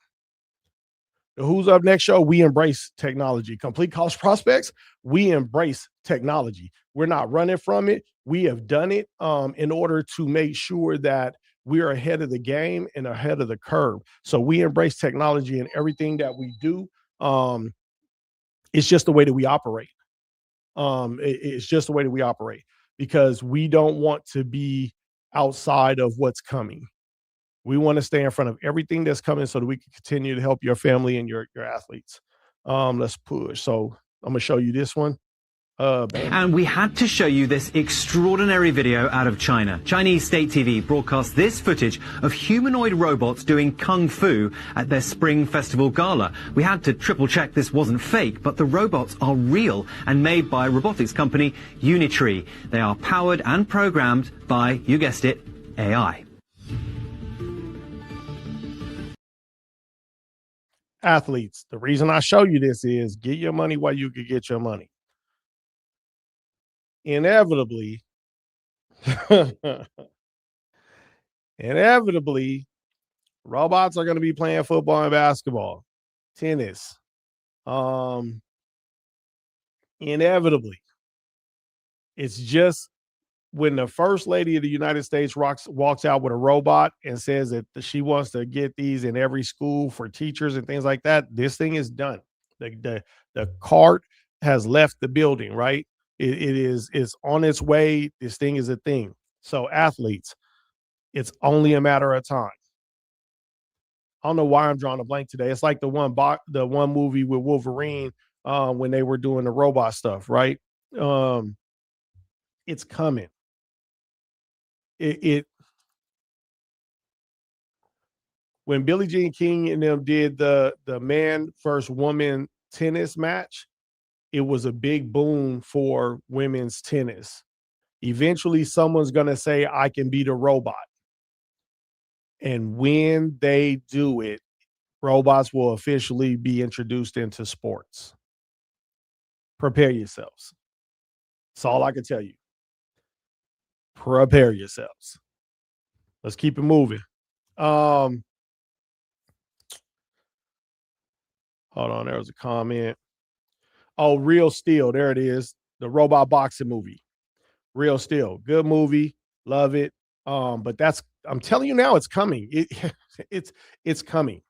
The Who's Up Next show, we embrace technology. Complete College Prospects, we embrace technology. We're not running from it. We have done it in order to make sure that we're ahead of the game and ahead of the curve. So we embrace technology in everything that we do. It's just the way that we operate. It's just the way that we operate because we don't want to be outside of what's coming. We want to stay in front of everything that's coming so that we can continue to help your family and your athletes. Let's push. So I'm gonna show you this one. And we had to show you this extraordinary video out of China. Chinese state TV broadcast this footage of humanoid robots doing kung fu at their Spring Festival gala. We had to triple check this wasn't fake, but the robots are real and made by robotics company Unitree. They are powered and programmed by, you guessed it, AI. Athletes, the reason I show you this is get your money while you can get your money. Inevitably, robots are going to be playing football and basketball, tennis. Inevitably, it's just when the first lady of the United States walks out with a robot and says that she wants to get these in every school for teachers and things like that, this thing is done. The cart has left the building, right? It's on its way. This thing is a thing. So athletes, it's only a matter of time. I don't know why I'm drawing a blank today. It's like the one movie with Wolverine when they were doing the robot stuff, right? It's coming. When Billie Jean King and them did the man versus woman tennis match, it was a big boom for women's tennis. Eventually, someone's going to say, I can beat a robot. And when they do it, robots will officially be introduced into sports. Prepare yourselves. That's all I can tell you. Prepare yourselves. Let's keep it moving. Hold on, there was a comment. Oh, Real Steel. There it is. The robot boxing movie. Real Steel. Good movie. Love it. But I'm telling you now, it's coming. It's coming.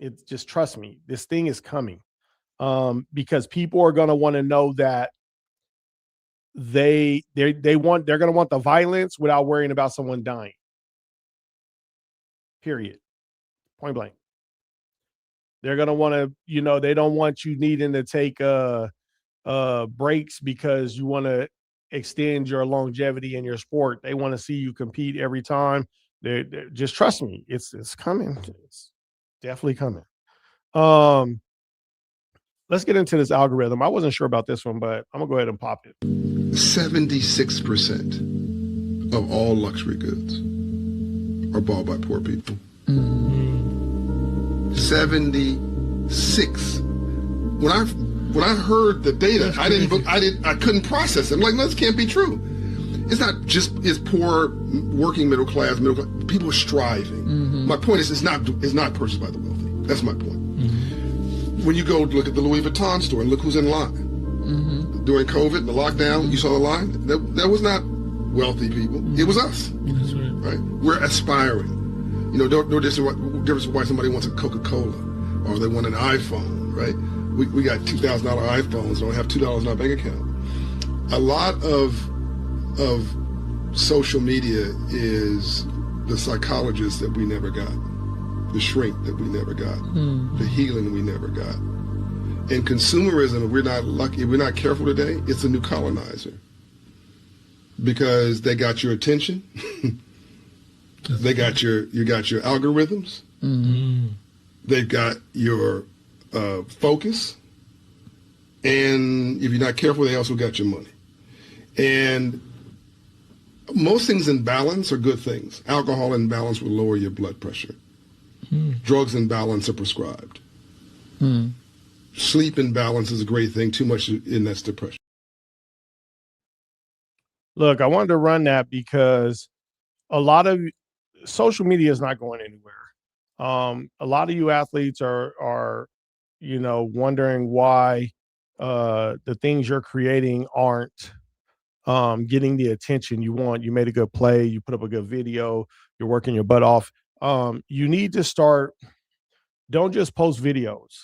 It's just trust me. This thing is coming. Because people are going to want to know that they're going to want the violence without worrying about someone dying. Period. Point blank. They're going to want to, they don't want you needing to take breaks because you want to extend your longevity in your sport. They want to see you compete every time. They're just trust me. It's coming. It's definitely coming. Let's get into this algorithm. I wasn't sure about this one, but I'm gonna go ahead and pop it. 76% of all luxury goods are bought by poor people. 76. When I heard the data, I couldn't process it. I'm like, no, this can't be true. It's not just poor working middle class. People are striving. My point is, it's not purchased by the wealthy. That's my point. When you go look at the Louis Vuitton store and look who's in line. During COVID, the lockdown, you saw the line. That was not wealthy people. It was us. That's right. We're aspiring. No difference why somebody wants a Coca-Cola or they want an iPhone, right? We got $2,000 iPhones, don't have $2 in our bank account. A lot of social media is the psychologist that we never got, the shrink that we never got, the healing we never got. And consumerism, if we're not lucky, if we're not careful today, it's a new colonizer. Because they got your attention, you got your algorithms, they've got your focus, and if you're not careful, they also got your money. And most things in balance are good things. Alcohol in balance will lower your blood pressure. Drugs in balance are prescribed. Sleep in balance is a great thing. Too much in that's depression. Look, I wanted to run that because a lot of social media is not going anywhere. A lot of you athletes are wondering why the things you're creating aren't getting the attention you want. You made a good play, you put up a good video, you're working your butt off. You need to start, don't just post videos.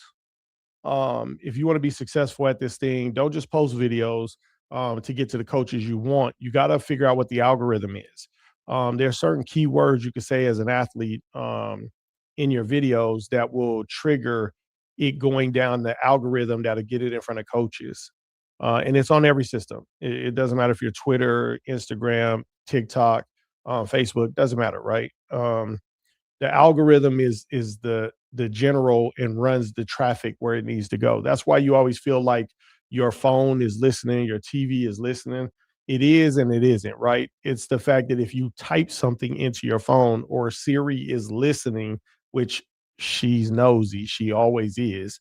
If you want to be successful at this thing, don't just post videos to get to the coaches you want. You got to figure out what the algorithm is. There are certain keywords you can say as an athlete in your videos that will trigger it going down the algorithm that'll get it in front of coaches. And it's on every system. It doesn't matter if you're Twitter, Instagram, TikTok, Facebook, doesn't matter, right? The algorithm is the general and runs the traffic where it needs to go. That's why you always feel like your phone is listening, your TV is listening. It is and it isn't, right? It's the fact that if you type something into your phone or Siri is listening, which she's nosy, she always is.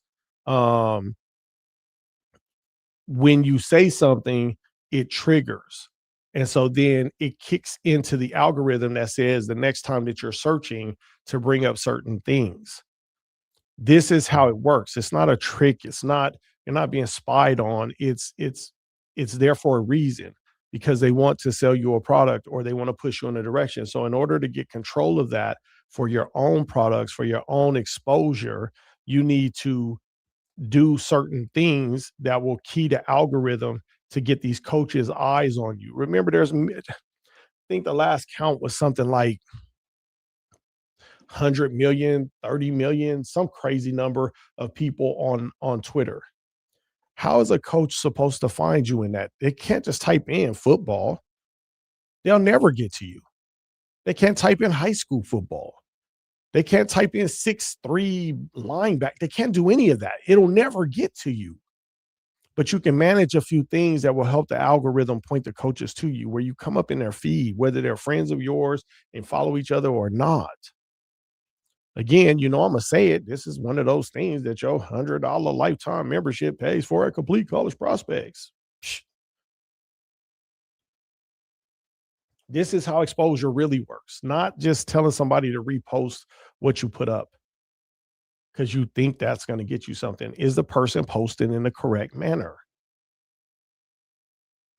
When you say something, it triggers. And so then it kicks into the algorithm that says the next time that you're searching to bring up certain things. This is how it works. It's not a trick. It's not, you're not being spied on. It's there for a reason, because they want to sell you a product or they want to push you in a direction. So in order to get control of that for your own products, for your own exposure, you need to do certain things that will key the algorithm to get these coaches' eyes on you. Remember, I think the last count was something like 100 million, 30 million, some crazy number of people on Twitter. How is a coach supposed to find you in that? They can't just type in football. They'll never get to you. They can't type in high school football. They can't type in 6'3" linebacker. They can't do any of that. It'll never get to you. But you can manage a few things that will help the algorithm point the coaches to you, where you come up in their feed, whether they're friends of yours and follow each other or not. Again, I'm going to say it. This is one of those things that your $100 lifetime membership pays for at Complete College Prospects. This is how exposure really works, not just telling somebody to repost what you put up because you think that's going to get you something. Is the person posting in the correct manner?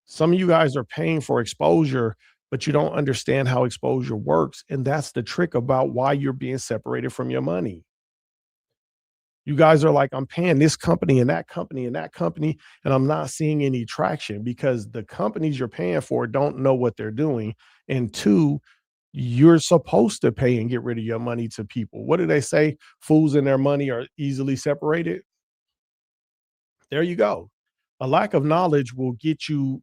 Some of you guys are paying for exposure, but you don't understand how exposure works. And that's the trick about why you're being separated from your money. You guys are like, I'm paying this company and that company and that company, and I'm not seeing any traction because the companies you're paying for don't know what they're doing. And two, you're supposed to pay and get rid of your money to people. What do they say? Fools and their money are easily separated. There you go. A lack of knowledge will get you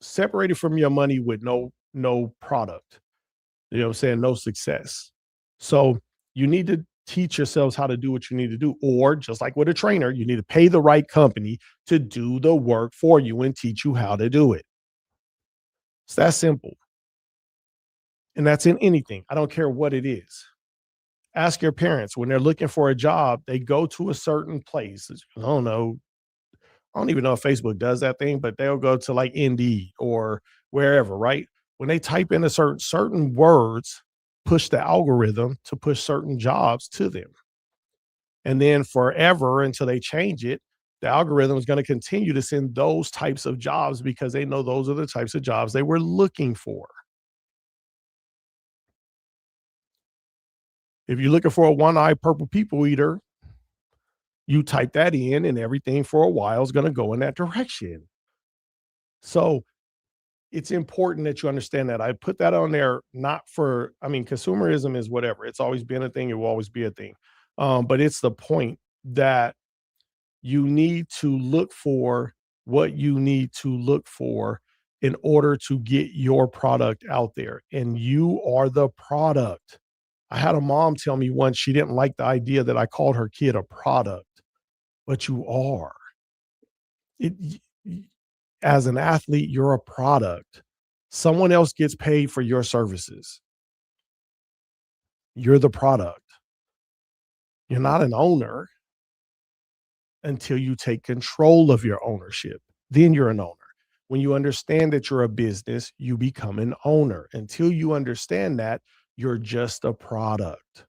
separated from your money with no product. You know what I'm saying? No success. So you need to teach yourselves how to do what you need to do. Or just like with a trainer, you need to pay the right company to do the work for you and teach you how to do it. It's that simple. And that's in anything. I don't care what it is. Ask your parents when they're looking for a job, they go to a certain place. I don't even know if Facebook does that thing, but they'll go to like Indeed or wherever, right? When they type in a certain words, push the algorithm to push certain jobs to them. And then forever until they change it, the algorithm is going to continue to send those types of jobs because they know those are the types of jobs they were looking for. If you're looking for a one-eyed purple people eater, you type that in and everything for a while is going to go in that direction. So it's important that you understand that. I put that on there consumerism is whatever. It's always been a thing. It will always be a thing. But it's the point that you need to look for what you need to look for in order to get your product out there. And you are the product. I had a mom tell me once she didn't like the idea that I called her kid a product, but you are. As an athlete, you're a product. Someone else gets paid for your services. You're the product. You're not an owner until you take control of your ownership. Then you're an owner. When you understand that you're a business, you become an owner. Until you understand that, you're just a product.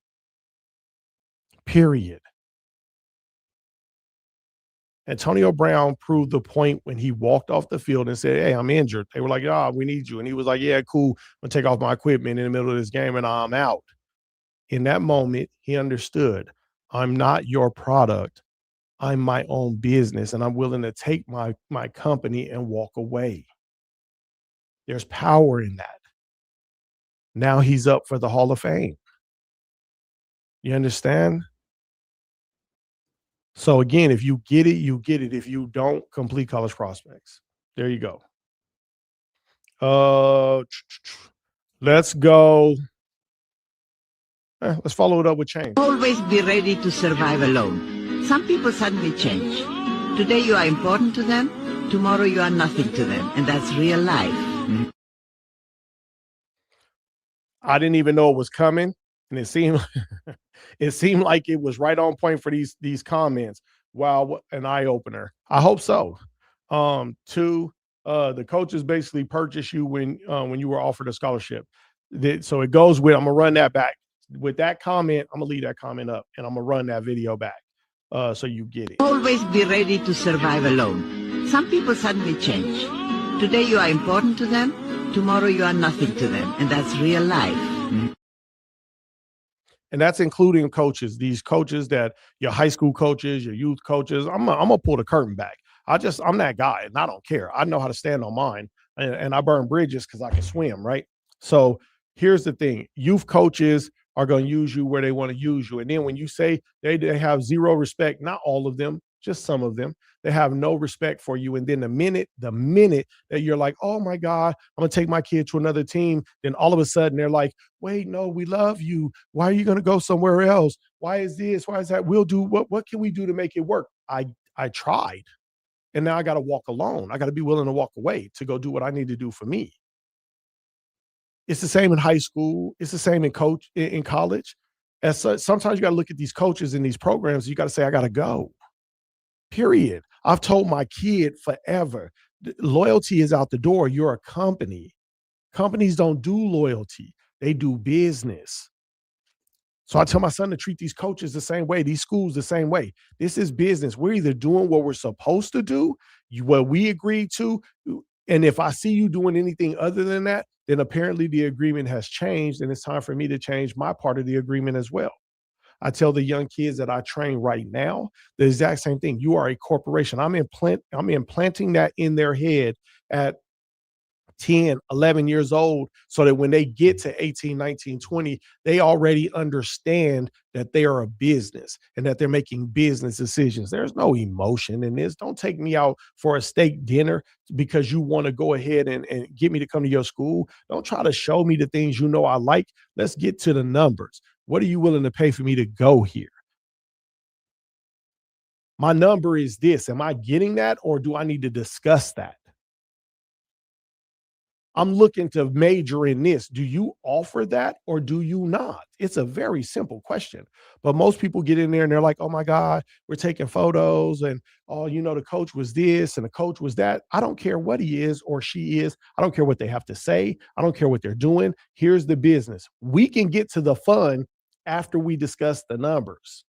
Period. Antonio Brown proved the point when he walked off the field and said, "Hey, I'm injured." They were like, "Ah, we need you." And he was like, "Yeah, cool. I'm gonna take off my equipment in the middle of this game and I'm out." In that moment, he understood, I'm not your product. I'm my own business, and I'm willing to take my company and walk away. There's power in that. Now he's up for the Hall of Fame. You understand? So again, if you get it, you get it. If you don't, complete college prospects. There you go. Let's go. Let's follow it up with change. Always be ready to survive alone. Some people suddenly change. Today you are important to them, tomorrow you are nothing to them, and that's real life. I didn't even know it was coming, and it seemed like it was right on point for these comments. Wow, an eye opener. I hope so. Two, the coaches basically purchased you when you were offered a scholarship. So it goes with, I'm gonna run that back. With that comment, I'm gonna leave that comment up, and I'm gonna run that video back so you get it. Always be ready to survive alone. Some people suddenly change. Today you are important to them, tomorrow you are nothing to them, and that's real life. And that's including coaches, these coaches that your high school coaches, your youth coaches. I'm gonna pull the curtain back. I'm that guy, and I don't care. I know how to stand on mine, and I burn bridges because I can swim, right? So here's the thing: youth coaches are going to use you where they want to use you, and then when you say they have zero respect, not all of them, just some of them, they have no respect for you. And then the minute that you're like, "Oh my God, I'm gonna take my kid to another team," then all of a sudden they're like, "Wait, no, we love you. Why are you gonna go somewhere else? Why is this? Why is that? We'll do what can we do to make it work?" I tried. And now I got to walk alone. I got to be willing to walk away to go do what I need to do for me. It's the same in high school. It's the same in college. As such, sometimes you got to look at these coaches in these programs. You got to say, I got to go. Period. I've told my kid forever, loyalty is out the door. You're a company. Companies don't do loyalty. They do business. So I tell my son to treat these coaches the same way, these schools the same way. This is business. We're either doing what we're supposed to do, what we agreed to, and if I see you doing anything other than that, then apparently the agreement has changed, and it's time for me to change my part of the agreement as well. I tell the young kids that I train right now the exact same thing. You are a corporation. I'm implanting that in their head at 10, 11 years old, so that when they get to 18, 19, 20, they already understand that they are a business and that they're making business decisions. There's no emotion in this. Don't take me out for a steak dinner because you want to go ahead and get me to come to your school. Don't try to show me the things you know I like. Let's get to the numbers. What are you willing to pay for me to go here? My number is this. Am I getting that, or do I need to discuss that? I'm looking to major in this. Do you offer that or do you not? It's a very simple question. But most people get in there and they're like, oh my God, we're taking photos and, oh, the coach was this and the coach was that. I don't care what he is or she is. I don't care what they have to say. I don't care what they're doing. Here's the business. We can get to the fun after we discuss the numbers.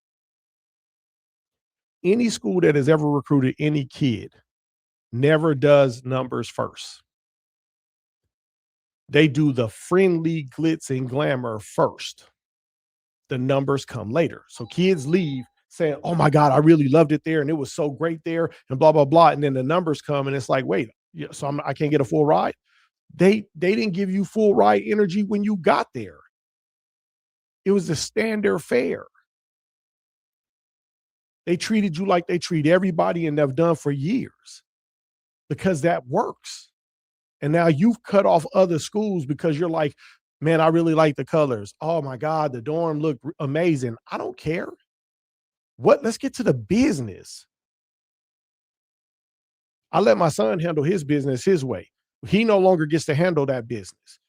Any school that has ever recruited any kid never does numbers first. They do the friendly glitz and glamour first. The numbers come later. So kids leave saying, oh my God, I really loved it there and it was so great there and blah, blah, blah. And then the numbers come and it's like, wait, so I can't get a full ride? They didn't give you full ride energy when you got there. It was the standard fare. They treated you like they treat everybody and they've done for years because that works. And now you've cut off other schools because you're like, man, I really like the colors. Oh my God, the dorm looked amazing. I don't care. Let's get to the business. I let my son handle his business his way. He no longer gets to handle that business.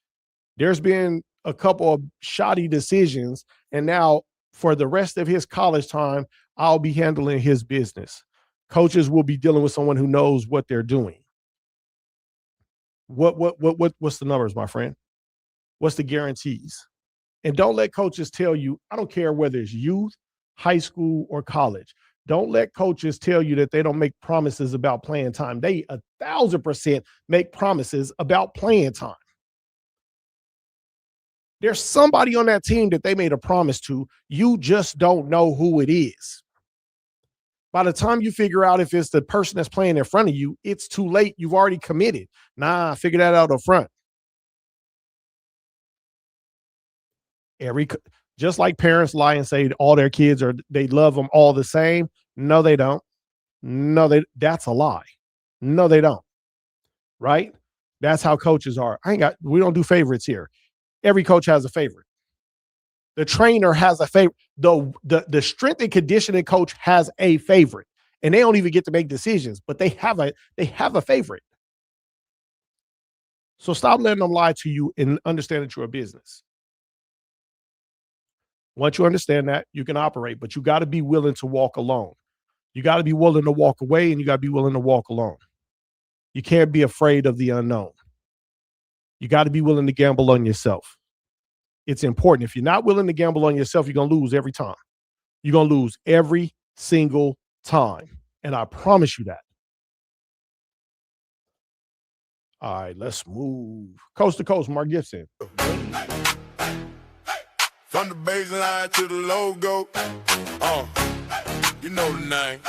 There's been a couple of shoddy decisions, and now for the rest of his college time, I'll be handling his business. Coaches will be dealing with someone who knows what they're doing. What's the numbers, my friend? What's the guarantees? And don't let coaches tell you, I don't care whether it's youth, high school, or college. Don't let coaches tell you that they don't make promises about playing time. They 1,000% make promises about playing time. There's somebody on that team that they made a promise to. You just don't know who it is. By the time you figure out if it's the person that's playing in front of you, it's too late. You've already committed. Nah, figure that out up front. Just like parents lie and say all their kids they love them all the same. No, they don't. That's a lie. No, they don't. Right? That's how coaches are. We don't do favorites here. Every coach has a favorite. The trainer has a favorite. The strength and conditioning coach has a favorite. And they don't even get to make decisions, but they have a favorite. So stop letting them lie to you and understand that you're a business. Once you understand that, you can operate, but you got to be willing to walk alone. You got to be willing to walk away, and you got to be willing to walk alone. You can't be afraid of the unknown. You got to be willing to gamble on yourself. It's important. If you're not willing to gamble on yourself, you're going to lose every time. You're going to lose every single time. And I promise you that. All right, let's move. Coast to coast, Mark Gibson. From the baseline to the logo, you know the name.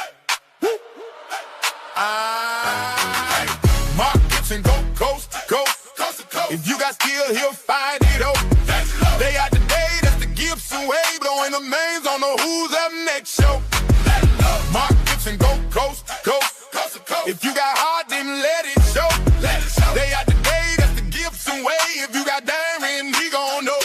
Mark Gibson, go coast to coast, coast to coast. If you got skill, he'll find it out. Day after day, that's the Gibson way, blowing the mains on the Who's Up Next show. Mark Gibson, go coast to coast, coast to coast. If you got heart, then let it show. Day after day, that's the Gibson way. If you got diamond, he gon' know.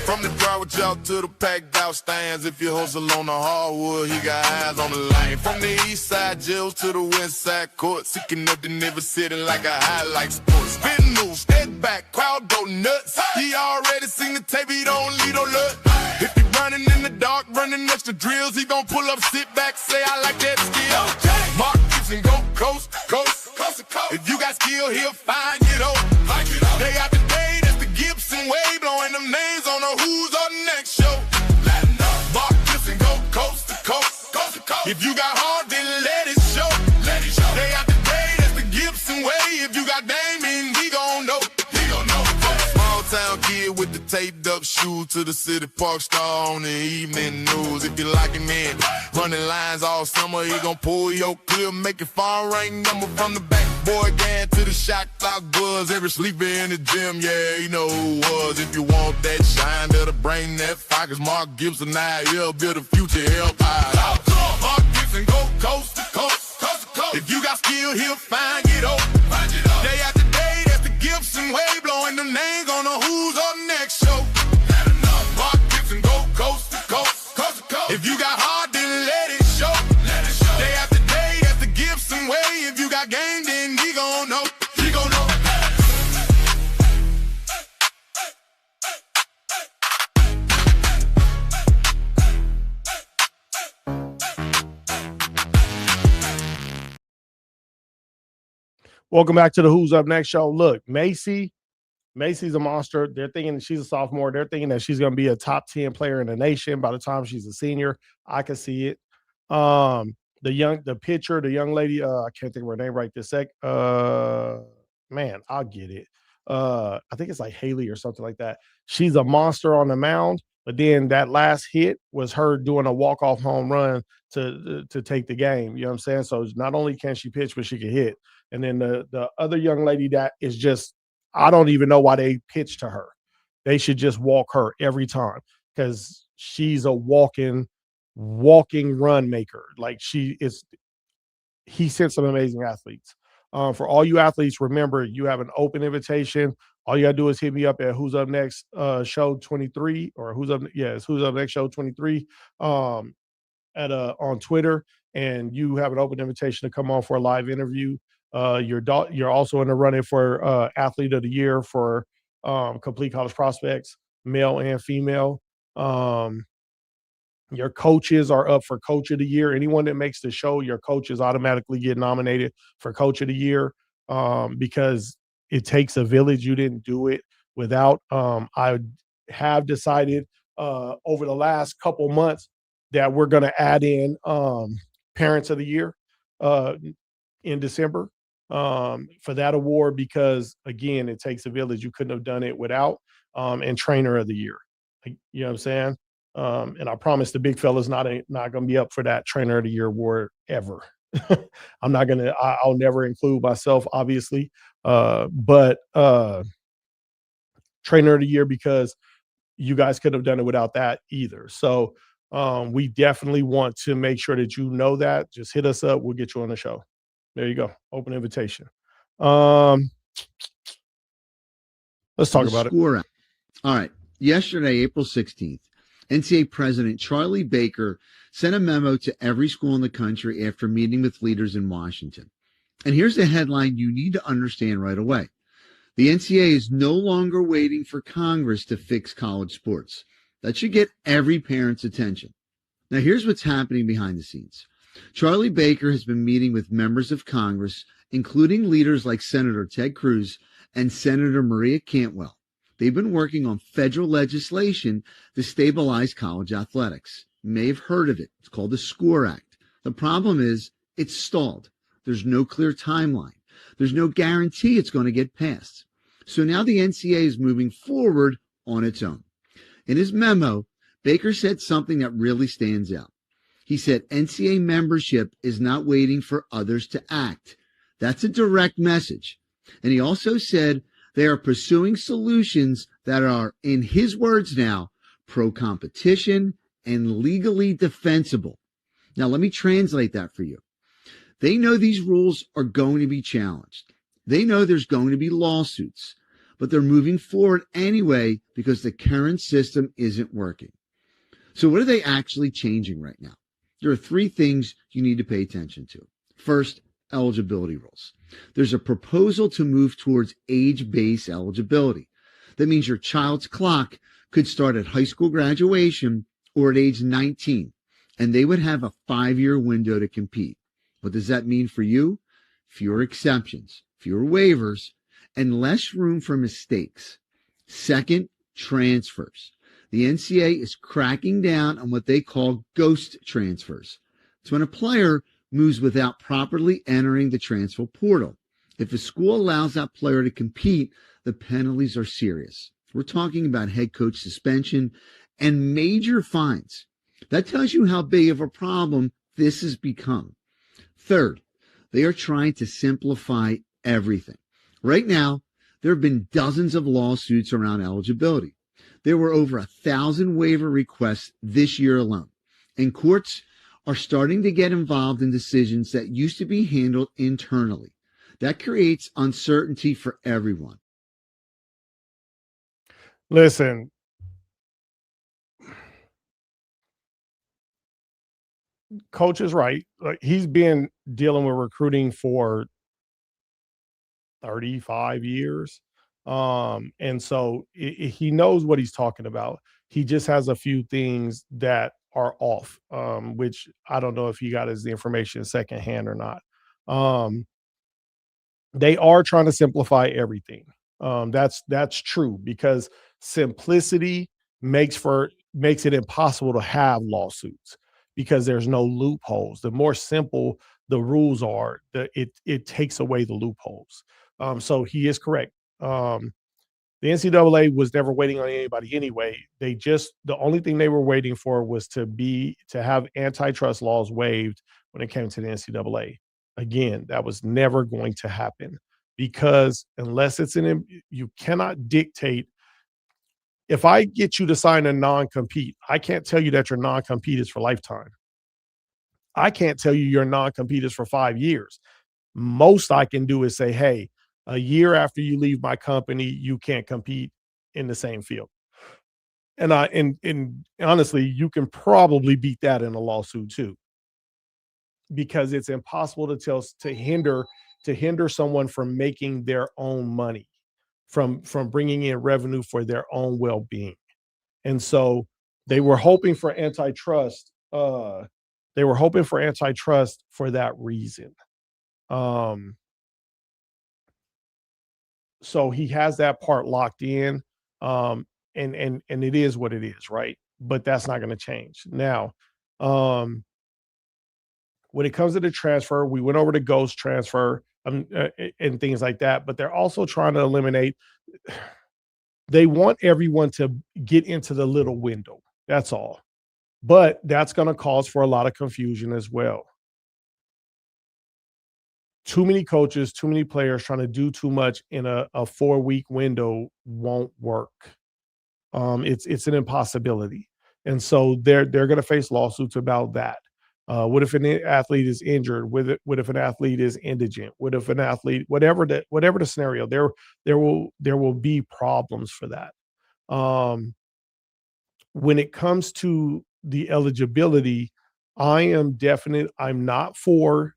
From the crowd y'all to the packed out stands. If you hustle on the hardwood, he got eyes on the lane. From the east side jails to the west side court, seeking up and never sitting like a highlight sport. Spin move, step back, crowd go nuts. He already seen the tape, he don't need no luck. If you running in the dark, running extra drills, he gon' pull up, sit back, say I like that skill. Mark Gibson, go coast, coast, coast to coast. If you got skill, he'll find it out. Day after day, that's the Gibson way, blowing them names on the Who's Up Next show. Mark Gibson, go coast to coast, coast to coast. If you got heart, then let it show. Day after day, that's the Gibson way. If you got Damien, he gon' know. Small town kid with the taped up shoes to the city park star on the evening news. If you like him in, running lines all summer, he gon' pull your clip, make it far rank number from the back. Boy gang to the shot clock buzz, every sleeper in the gym, yeah, you know who was. If you want that shine, that'll bring that fire, 'cause Mark Gibson, now he'll build a future, help out. Mark Gibson, go coast to coast, coast to coast. If you got skill, he'll find it out. Day after day, that's the Gibson way, blowing them names on the Who's Up Next show. Mark Gibson, go coast to coast, coast to coast. If you got heart, then let it show. Day after day, that's the Gibson way. If you got game, then he gon' know. He gon' know. Welcome back to the Who's Up Next show. Look, Macy's a monster. They're thinking she's a sophomore. They're thinking that she's going to be a top 10 player in the nation by the time she's a senior. I can see it. The pitcher, the young lady, I can't think of her name right this sec. Man, I'll get it. I think it's like Haley or something like that. She's a monster on the mound, but then that last hit was her doing a walk-off home run to take the game. You know what I'm saying? So not only can she pitch, but she can hit. And then the other young lady that is just, I don't even know why they pitched to her. They should just walk her every time, because she's a walking run maker. Like he sent some amazing athletes. For all you athletes, remember, you have an open invitation. All you gotta do is hit me up at Who's Up Next show 23, or it's Who's Up Next show 23 on Twitter, and you have an open invitation to come on for a live interview. You're also in the running for athlete of the year for Complete College Prospects, male and female. Your coaches are up for coach of the year. Anyone that makes the show, your coaches automatically get nominated for coach of the year. because it takes a village. You didn't do it without. I have decided over the last couple months that we're going to add in Parents of the Year in December for that award, because again, it takes a village. You couldn't have done it without. And Trainer of the Year. You know what I'm saying? And I promise the big fella's not going to be up for that Trainer of the Year award ever. I'll never include myself, obviously. But Trainer of the Year, because you guys could have done it without that either. So we definitely want to make sure that you know that. Just hit us up. We'll get you on the show. There you go. Open invitation. Let's talk about it. All right. Yesterday, April 16th, NCAA President Charlie Baker sent a memo to every school in the country after meeting with leaders in Washington. And here's the headline you need to understand right away. The NCAA is no longer waiting for Congress to fix college sports. That should get every parent's attention. Now, here's what's happening behind the scenes. Charlie Baker has been meeting with members of Congress, including leaders like Senator Ted Cruz and Senator Maria Cantwell. They've been working on federal legislation to stabilize college athletics. You may have heard of it. It's called the SCORE Act. The problem is it's stalled. There's no clear timeline. There's no guarantee it's going to get passed. So now the NCAA is moving forward on its own. In his memo, Baker said something that really stands out. He said NCAA membership is not waiting for others to act. That's a direct message. And he also said they are pursuing solutions that are, in his words now, pro-competition and legally defensible. Now, let me translate that for you. They know these rules are going to be challenged. They know there's going to be lawsuits, but they're moving forward anyway because the current system isn't working. So what are they actually changing right now? There are three things you need to pay attention to. First, eligibility rules. There's a proposal to move towards age-based eligibility. That means your child's clock could start at high school graduation or at age 19, and they would have a 5-year window to compete. What does that mean for you? Fewer exceptions, fewer waivers, and less room for mistakes. Second, transfers. The NCAA is cracking down on what they call ghost transfers. It's when a player moves without properly entering the transfer portal. If a school allows that player to compete, the penalties are serious. We're talking about head coach suspension and major fines. That tells you how big of a problem this has become. Third, they are trying to simplify everything. Right now, there have been dozens of lawsuits around eligibility. There were over 1,000 waiver requests this year alone, and courts are starting to get involved in decisions that used to be handled internally. That creates uncertainty for everyone. Listen, Coach is right. He's been dealing with recruiting for 35 years. And so he knows what he's talking about. He just has a few things that are off, which I don't know if he got his information secondhand or not. They are trying to simplify everything. That's true, because simplicity makes it impossible to have lawsuits because there's no loopholes. The more simple the rules are, it takes away the loopholes. So he is correct. The NCAA was never waiting on anybody anyway. The only thing they were waiting for was to have antitrust laws waived when it came to the NCAA. Again, that was never going to happen, because unless you cannot dictate. If I get you to sign a non-compete, I can't tell you that your non-compete is for lifetime. I can't tell you your non-compete is for 5 years. Most I can do is say, hey, a year after you leave my company, you can't compete in the same field. And honestly, you can probably beat that in a lawsuit too, because it's impossible to hinder someone from making their own money, from bringing in revenue for their own well-being. And so they were hoping for antitrust. They were hoping for antitrust for that reason. So he has that part locked in. And it is what it is, right? But that's not going to change. Now, when it comes to the transfer, we went over the ghost transfer and things like that, but they're also trying to eliminate. They want everyone to get into the little window. That's all. But that's going to cause for a lot of confusion as well. Too many coaches, too many players trying to do too much in a 4-week window won't work. It's an impossibility. And so they're going to face lawsuits about that. What if an athlete is injured? What if an athlete is indigent? What if an athlete, whatever the scenario, there will be problems for that. When it comes to the eligibility, I'm not for.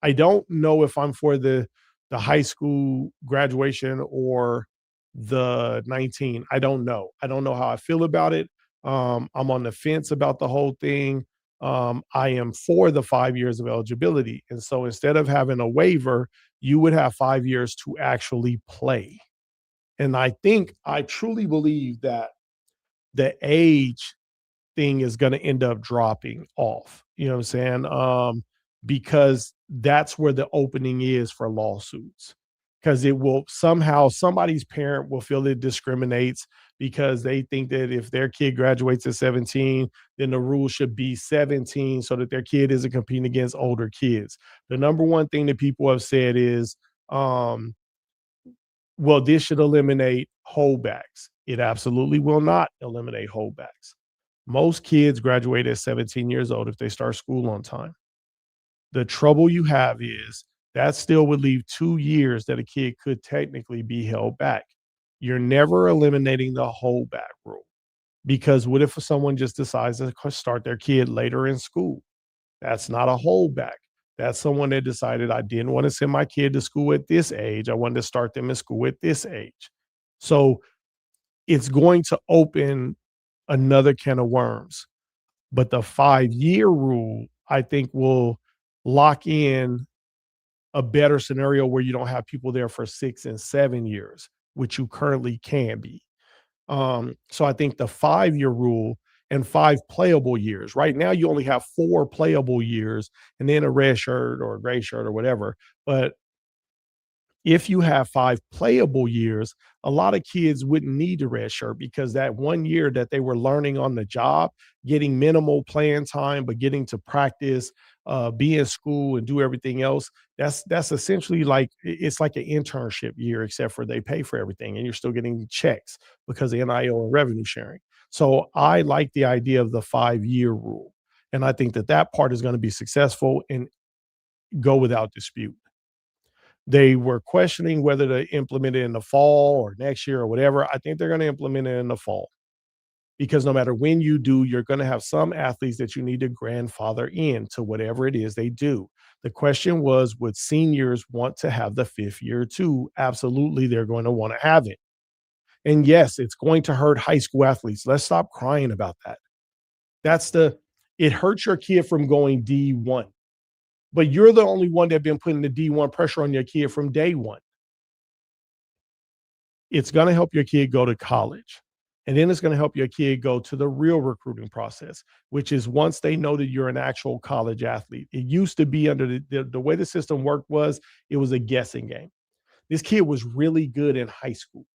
I don't know if I'm for the high school graduation or the 19. I don't know. I don't know how I feel about it. I'm on the fence about the whole thing. I am for the 5 years of eligibility. And so instead of having a waiver, you would have 5 years to actually play. And I truly believe that the age thing is going to end up dropping off. You know what I'm saying? Because that's where the opening is for lawsuits. Because it will somehow, somebody's parent will feel it discriminates because they think that if their kid graduates at 17, then the rule should be 17 so that their kid isn't competing against older kids. The number one thing that people have said is, well, this should eliminate holdbacks. It absolutely will not eliminate holdbacks. Most kids graduate at 17 years old if they start school on time. The trouble you have is that still would leave 2 years that a kid could technically be held back. You're never eliminating the holdback rule, because what if someone just decides to start their kid later in school? That's not a holdback. That's someone that decided, I didn't want to send my kid to school at this age. I wanted to start them in school at this age. So it's going to open another can of worms. But the 5-year rule, I think, will lock in a better scenario where you don't have people there for 6 and 7 years, which you currently can be. So I think the 5-year rule and 5 playable years. Right now, you only have 4 playable years and then a red shirt or a gray shirt or whatever. But if you have 5 playable years, a lot of kids wouldn't need a red shirt, because that 1 year that they were learning on the job, getting minimal playing time, but getting to practice, be in school and do everything else, that's essentially like, it's like an internship year, except for they pay for everything and you're still getting checks because of NIL and revenue sharing. So I like the idea of the 5-year rule. And I think that part is going to be successful and go without dispute. They were questioning whether to implement it in the fall or next year or whatever. I think they're going to implement it in the fall, because no matter when you do, you're going to have some athletes that you need to grandfather in to whatever it is they do. The question was, would seniors want to have the 5th year too? Absolutely, they're going to want to have it. And yes, it's going to hurt high school athletes. Let's stop crying about that. It hurts your kid from going D1. But you're the only one that's been putting the D1 pressure on your kid from day one. It's going to help your kid go to college. And then it's going to help your kid go to the real recruiting process, which is once they know that you're an actual college athlete. It used to be under the way the system worked was, it was a guessing game. This kid was really good in high school.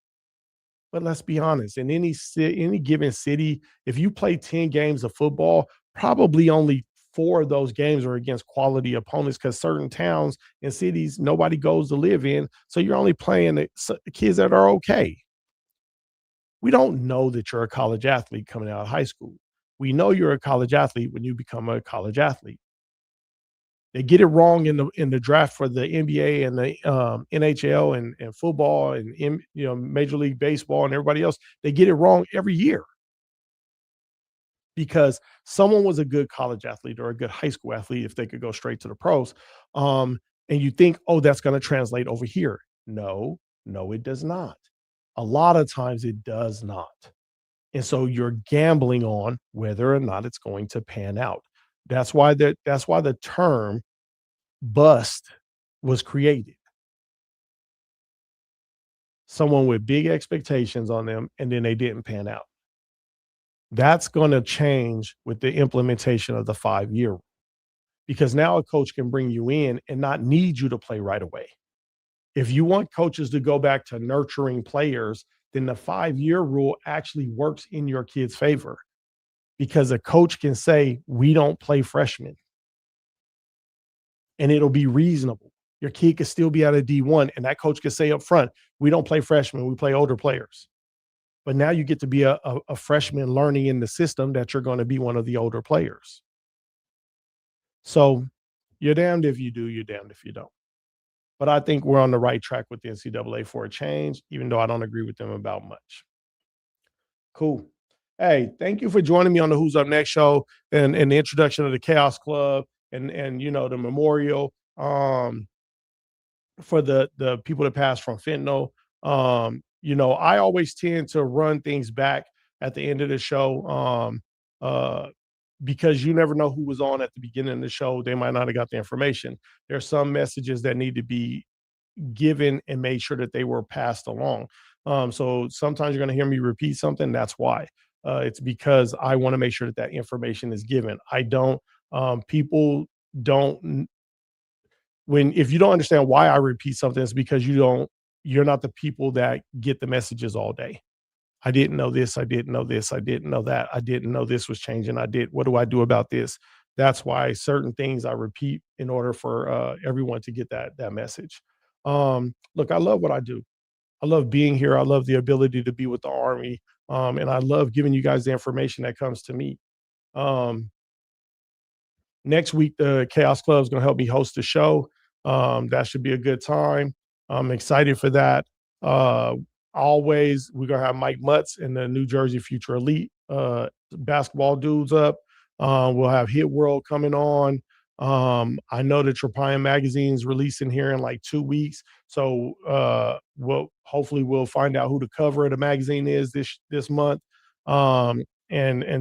But let's be honest, in any given city, if you play 10 games of football, probably only 4 of those games are against quality opponents, because certain towns and cities nobody goes to live in. So you're only playing the kids that are okay. We don't know that you're a college athlete coming out of high school. We know you're a college athlete when you become a college athlete. They get it wrong in the draft for the NBA and the NHL and football and Major League Baseball and everybody else. They get it wrong every year, because someone was a good college athlete or a good high school athlete if they could go straight to the pros. And you think, oh, that's going to translate over here. No, it does not. A lot of times it does not. And so you're gambling on whether or not it's going to pan out. That's why the term bust was created. someone with big expectations on them, and then they didn't pan out. That's going to change with the implementation of the 5-year rule, because now a coach can bring you in and not need you to play right away. If you want coaches to go back to nurturing players, then the 5-year rule actually works in your kid's favor, because a coach can say, we don't play freshmen, and it'll be reasonable. Your kid could still be out of D1, and that coach could say up front, we don't play freshmen, we play older players. But now you get to be a freshman learning in the system that you're going to be one of the older players. So you're damned if you do, you're damned if you don't. But I think we're on the right track with the NCAA for a change, even though I don't agree with them about much. Cool. Hey, thank you for joining me on the Who's Up Next show and the introduction of the Chaos Club and you know, the memorial for the people that passed from fentanyl. You know, I always tend to run things back at the end of the show because you never know who was on at the beginning of the show. They might not have got the information. There's some messages that need to be given and made sure that they were passed along. So sometimes you're going to hear me repeat something. That's why. It's because I want to make sure that that information is given. People don't, if you don't understand why I repeat something, it's because you're not the people that get the messages all day. I didn't know this. I didn't know this. I didn't know that. I didn't know this was changing. What do I do about this? That's why certain things I repeat in order for everyone to get that message. Look, I love what I do. I love being here. I love the ability to be with the Army. And I love giving you guys the information that comes to me. Next week, the Chaos Club is going to help me host the show. That should be a good time. I'm excited for that. Always, we're going to have Mike Mutz and the New Jersey Future Elite basketball dudes up. We'll have Hit World coming on. I know that Tropine Magazine's releasing here in like 2 weeks. So hopefully we'll find out who the cover of the magazine is this month. And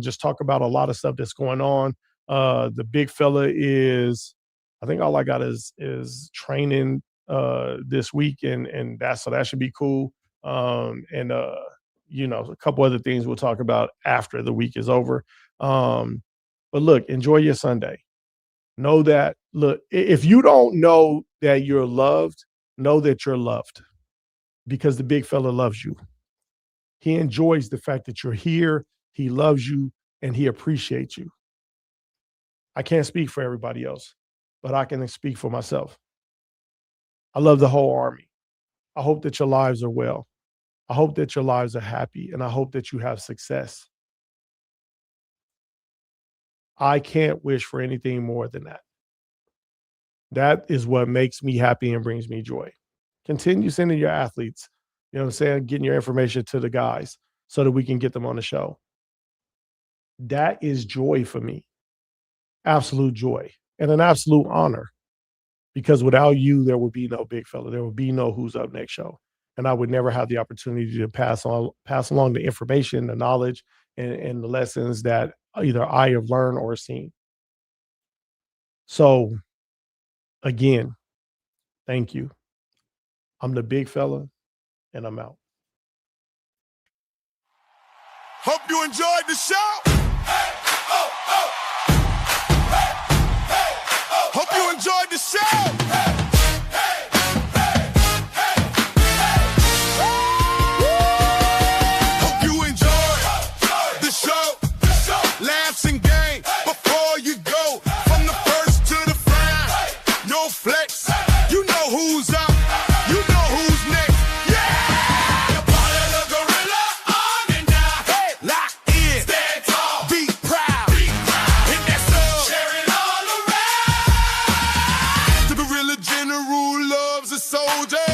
just talk about a lot of stuff that's going on. The big fella I think all I got is training this week, and that should be cool. You know, a couple other things we'll talk about after the week is over. But look, enjoy your Sunday. Know that, look, if you don't know that you're loved, know that you're loved, because the big fella loves you. He enjoys the fact that you're here. He loves you and he appreciates you. I can't speak for everybody else, but I can speak for myself. I love the whole Army. I hope that your lives are well. I hope that your lives are happy, and I hope that you have success. I can't wish for anything more than that. That is what makes me happy and brings me joy. Continue sending your athletes, you know what I'm saying, getting your information to the guys so that we can get them on the show. That is joy for me. Absolute joy and an absolute honor, because without you, there would be no big fella. There would be no Who's Up Next show. And I would never have the opportunity to pass along the information, the knowledge, and the lessons that either I have learned or seen. So again, thank you. I'm the big fella, and I'm out. Hope you enjoyed the show. Hope you enjoyed the show. Hope you enjoyed the show. Laughs and games before you go. From the first to the front, no flex. You know who's up. You know who's next. Yeah! You're part of the gorilla army now. Hey, lock in. Stand tall. Be proud. Hit that sub. Share it all around. The gorilla general loves a soldier.